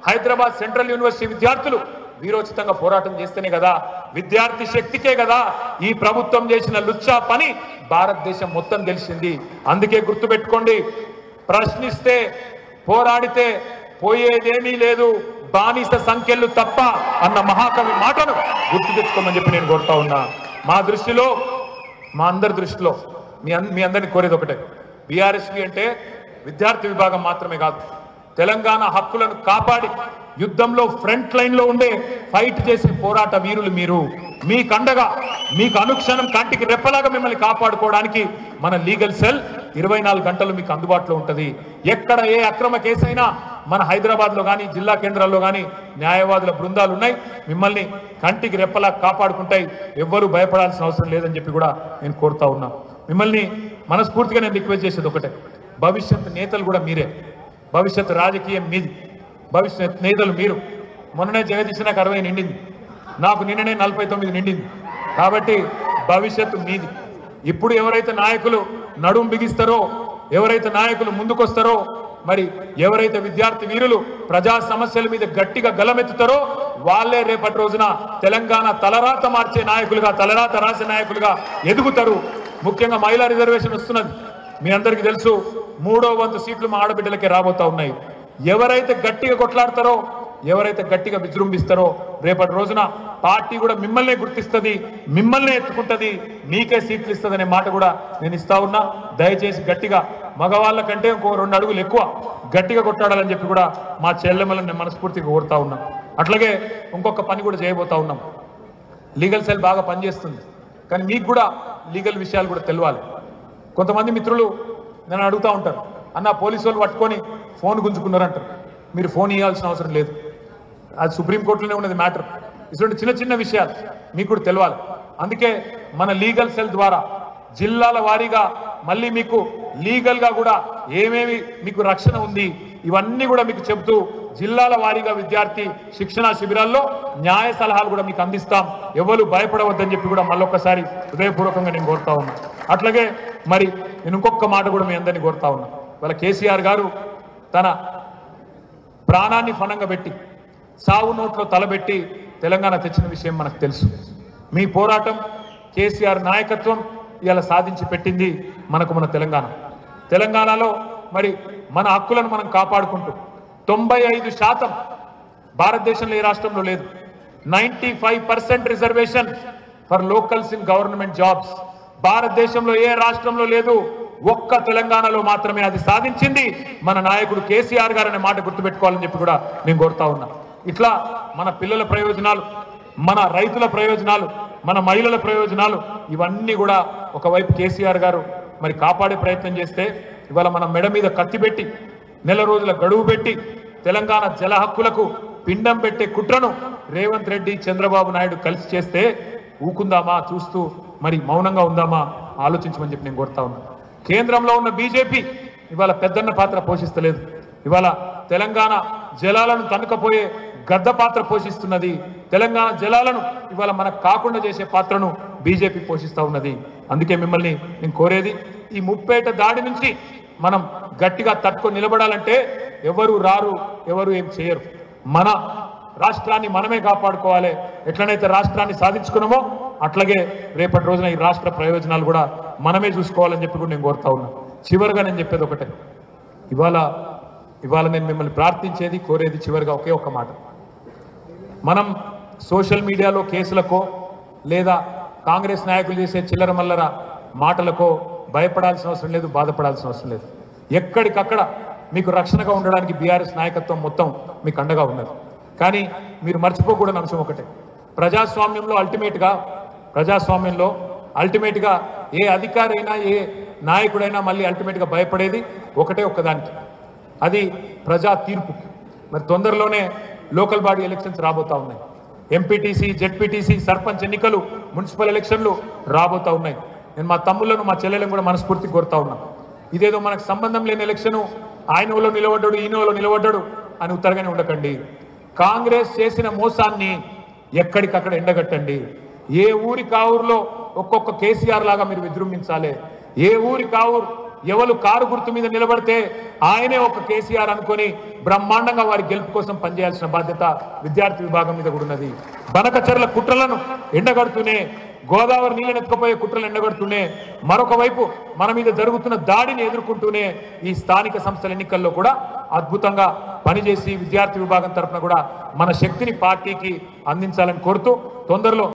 హైదరాబాద్ సెంట్రల్ యూనివర్సిటీ విద్యార్థులు వీరోచితంగా పోరాటం చేస్తేనే కదా, విద్యార్థి శక్తికే కదా ఈ ప్రభుత్వం చేసిన లుచ్చా పని భారతదేశం మొత్తం తెలిసింది. అందుకే గుర్తుపెట్టుకోండి, ప్రశ్నిస్తే, పోరాడితే పోయేదేమీ లేదు, బానిస సంఖ్యలు తప్ప అన్న మహాకవి మాటను గుర్తు తెచ్చుకోమని చెప్పి నేను కోరుతా ఉన్నా. మా దృష్టిలో, మా అందరి దృష్టిలో మీ అందరినీ కోరేది ఒకటే, బీఆర్ఎస్పీ అంటే విద్యార్థి విభాగం మాత్రమే కాదు, తెలంగాణ హక్కులను కాపాడి యుద్ధంలో ఫ్రంట్ లైన్ లో ఉండే ఫైట్ చేసే పోరాట వీరులు మీరు. మీకండగా, మీకు అనుక్షణం కంటికి రెప్పలాగా మిమ్మల్ని కాపాడుకోవడానికి మన లీగల్ సెల్ 24 గంటలు మీకు అందుబాటులో ఉంటుంది. ఎక్కడ ఏ అక్రమ కేసైనా మన హైదరాబాద్ లో కానీ జిల్లా కేంద్రాల్లో కానీ న్యాయవాదుల బృందాలు ఉన్నాయి, మిమ్మల్ని కంటికి రెప్పలా కాపాడుకుంటాయి. ఎవ్వరూ భయపడాల్సిన అవసరం లేదని చెప్పి కూడా నేను కోరుతా ఉన్నా. మిమ్మల్ని మనస్ఫూర్తిగా నేను రిక్వెస్ట్ చేసేది ఒకటే, భవిష్యత్ నేతలు కూడా మీరే, భవిష్యత్ రాజకీయం మీది, భవిష్యత్ నేతలు మీరు. మొన్ననే జగదీష్ నాకు 60 నిండింది, నాకు నిన్ననే 49 నిండింది. కాబట్టి భవిష్యత్తు మీది. ఇప్పుడు ఎవరైతే నాయకులు నడుం బిగిస్తారో, ఎవరైతే నాయకులు ముందుకొస్తారో, మరి ఎవరైతే విద్యార్థి వీరులు ప్రజా సమస్యల మీద గట్టిగా గలమెత్తుతారో వాళ్ళే రేపటి రోజున తెలంగాణ తలరాత మార్చే నాయకులుగా, తలరాత రాసే నాయకులుగా ఎదుగుతారు. ముఖ్యంగా మహిళా రిజర్వేషన్ వస్తున్నది. మీ అందరికీ తెలుసు 3వ వంతు సీట్లు మా ఆడబిడ్డలకే రాబోతా ఉన్నాయి. ఎవరైతే గట్టిగా కొట్లాడతారో, ఎవరైతే గట్టిగా విజృంభిస్తారో రేపటి రోజున పార్టీ కూడా మిమ్మల్నే గుర్తిస్తుంది, మిమ్మల్నే ఎత్తుకుంటుంది, మీకే సీట్లు ఇస్తుందనే మాట కూడా నేను ఇస్తా ఉన్నా. దయచేసి గట్టిగా మగవాళ్ళ కంటే ఇంకో 2 అడుగులు ఎక్కువ గట్టిగా కొట్లాడాలని చెప్పి కూడా మా చెల్లెమ్మలను నేను మనస్ఫూర్తిగా కోరుతా ఉన్నా. అట్లాగే ఇంకొక పని కూడా చేయబోతా ఉన్నాం. లీగల్ సెల్ బాగా పనిచేస్తుంది, కానీ మీకు కూడా లీగల్ విషయాలు కూడా తెలియాలి. కొంతమంది మిత్రులు నేను అడుగుతూ ఉంటారు, అన్న పోలీసు వాళ్ళు పట్టుకొని ఫోన్ గుంజుకున్నారంటారు. మీరు ఫోన్ ఇవ్వాల్సిన అవసరం లేదు, అది సుప్రీంకోర్టులోనే ఉన్నది మ్యాటర్. ఇటువంటి చిన్న చిన్న విషయాలు మీకు కూడా తెలియాలి. అందుకే మన లీగల్ సెల్ ద్వారా జిల్లాల వారీగా మళ్ళీ మీకు లీగల్గా కూడా ఏమేమి మీకు రక్షణ ఉంది ఇవన్నీ కూడా మీకు చెబుతూ జిల్లాల వారీగా విద్యార్థి శిక్షణ శిబిరాల్లో న్యాయ సలహాలు కూడా మీకు అందిస్తాం. ఎవరు భయపడవద్దని చెప్పి కూడా మళ్ళొక్కసారి హృదయపూర్వకంగా నేను కోరుతా ఉన్నా. అట్లాగే మరి నేను ఇంకొక మాట కూడా మీ అందరినీ కోరుతా ఉన్నా. వాళ్ళ కేసీఆర్ గారు తన ప్రాణాన్ని ఫణంగా పెట్టి సావు నోట్లో తలబెట్టి తెలంగాణ తెచ్చిన విషయం మనకు తెలుసు. మీ పోరాటం, కేసీఆర్ నాయకత్వం ఇలా సాధించి పెట్టింది మనకు మన తెలంగాణలో మరి మన హక్కులను మనం కాపాడుకుంటూ 95% భారతదేశంలో ఏ రాష్ట్రంలో లేదు. 95% reservation for locals in government jobs భారతదేశంలో ఏ రాష్ట్రంలో లేదు. ఒక్క తెలంగాణలో మాత్రమే అది సాధించింది మన నాయకుడు కేసీఆర్ గారు అనే మాట గుర్తుపెట్టుకోవాలని చెప్పి కూడా నేను కోరుతా ఉన్నా. ఇట్లా మన పిల్లల ప్రయోజనాలు, మన రైతుల ప్రయోజనాలు, మన మహిళల ప్రయోజనాలు ఇవన్నీ కూడా ఒకవైపు కేసీఆర్ గారు మరి కాపాడే ప్రయత్నం చేస్తే, ఇవాళ మన మెడ మీద కత్తి పెట్టి నెల రోజుల గడువు పెట్టి తెలంగాణ జల హక్కులకు పిండం పెట్టే కుట్రను రేవంత్ రెడ్డి, చంద్రబాబు నాయుడు కలిసి చేస్తే ఊకుందామా, చూస్తూ మరి మౌనంగా ఉందామా ఆలోచించమని చెప్పి నేను కోరుతా ఉన్నా. కేంద్రంలో ఉన్న బీజేపీ ఇవాళ పెద్దన్న పాత్ర పోషిస్తలేదు. ఇవాళ తెలంగాణ జలాలను తనుకపోయే గద్ద పాత్ర పోషిస్తున్నది. తెలంగాణ జలాలను ఇవాళ మనకు కాకుండా చేసే పాత్రను బీజేపీ పోషిస్తూ ఉన్నది. అందుకే మిమ్మల్ని నేను కోరేది, ఈ ముప్పేట దాడి నుంచి మనం గట్టిగా తట్టుకొని నిలబడాలంటే ఎవరు రారు, ఎవరు ఏం చేయరు. మన రాష్ట్రాన్ని మనమే కాపాడుకోవాలి. ఎట్లనైతే రాష్ట్రాన్ని సాధించుకున్నామో అట్లాగే రేపటి రోజున ఈ రాష్ట్ర ప్రయోజనాలు కూడా మనమే చూసుకోవాలని చెప్పి కూడా నేను కోరుతా ఉన్నా. చివరిగా నేను చెప్పేది ఒకటే, ఇవాళ నేను మిమ్మల్ని ప్రార్థించేది, కోరేది చివరిగా ఒకే ఒక్క మాట. మనం సోషల్ మీడియాలో కేసులకో లేదా కాంగ్రెస్ నాయకులు చేసే చిల్లర మల్లర మాటలకో భయపడాల్సిన అవసరం లేదు, బాధపడాల్సిన అవసరం లేదు. ఎక్కడికక్కడ మీకు రక్షణగా ఉండడానికి బీఆర్ఎస్ నాయకత్వం మొత్తం మీకు అండగా ఉన్నది. కానీ మీరు మర్చిపోకూడని అంశం ఒకటే, ప్రజాస్వామ్యంలో అల్టిమేట్గా ఏ అధికారైనా ఏ నాయకుడైనా మళ్ళీ అల్టిమేట్గా భయపడేది ఒకటే ఒక్కదానికి, అది ప్రజా తీర్పు. మరి తొందరలోనే లోకల్ బాడీ ఎలక్షన్స్ రాబోతా ఉన్నాయి. ఎంపీటీసీ, జెడ్పీటీసీ, సర్పంచ్ ఎన్నికలు, మున్సిపల్ ఎలక్షన్లు రాబోతా ఉన్నాయి. నేను మా తమ్ముళ్లను, మా చెల్లెలను కూడా మనస్ఫూర్తిగా కోరుతా ఉన్నా, ఇదేదో మనకు సంబంధం లేని ఎలక్షను, ఆయన ఊళ్ళో నిలబడ్డాడు, ఈయన ఊళ్ళో నిలబడ్డాడు అని ఉత్తరగానే ఉండకండి. కాంగ్రెస్ చేసిన మోసాన్ని ఎక్కడికక్కడ ఎండగట్టండి. ఏ ఊరి కావురులో ఒక్కొక్క కేసీఆర్ లాగా మీరు విజృంభించాలి. ఏ ఊరి కావురు ఎవరు కారు గుర్తు మీద నిలబడితే ఆయనే ఒక కేసీఆర్ అనుకొని బ్రహ్మాండంగా వారి గెలుపు కోసం పనిచేయాల్సిన బాధ్యత విద్యార్థి విభాగం మీద కూడా ఉన్నది. బనకచర్ల కుట్రలను ఎండగడుతూనే, గోదావరి నీళ్ళని ఎత్తుకుపోయే కుట్రలు ఎండగడుతూనే, మరొక వైపు మన మీద జరుగుతున్న దాడిని ఎదుర్కొంటూనే ఈ స్థానిక సంస్థల ఎన్నికల్లో కూడా అద్భుతంగా పనిచేసి విద్యార్థి విభాగం తరఫున కూడా మన శక్తిని పార్టీకి అందించాలని కోరుతూ తొందరలో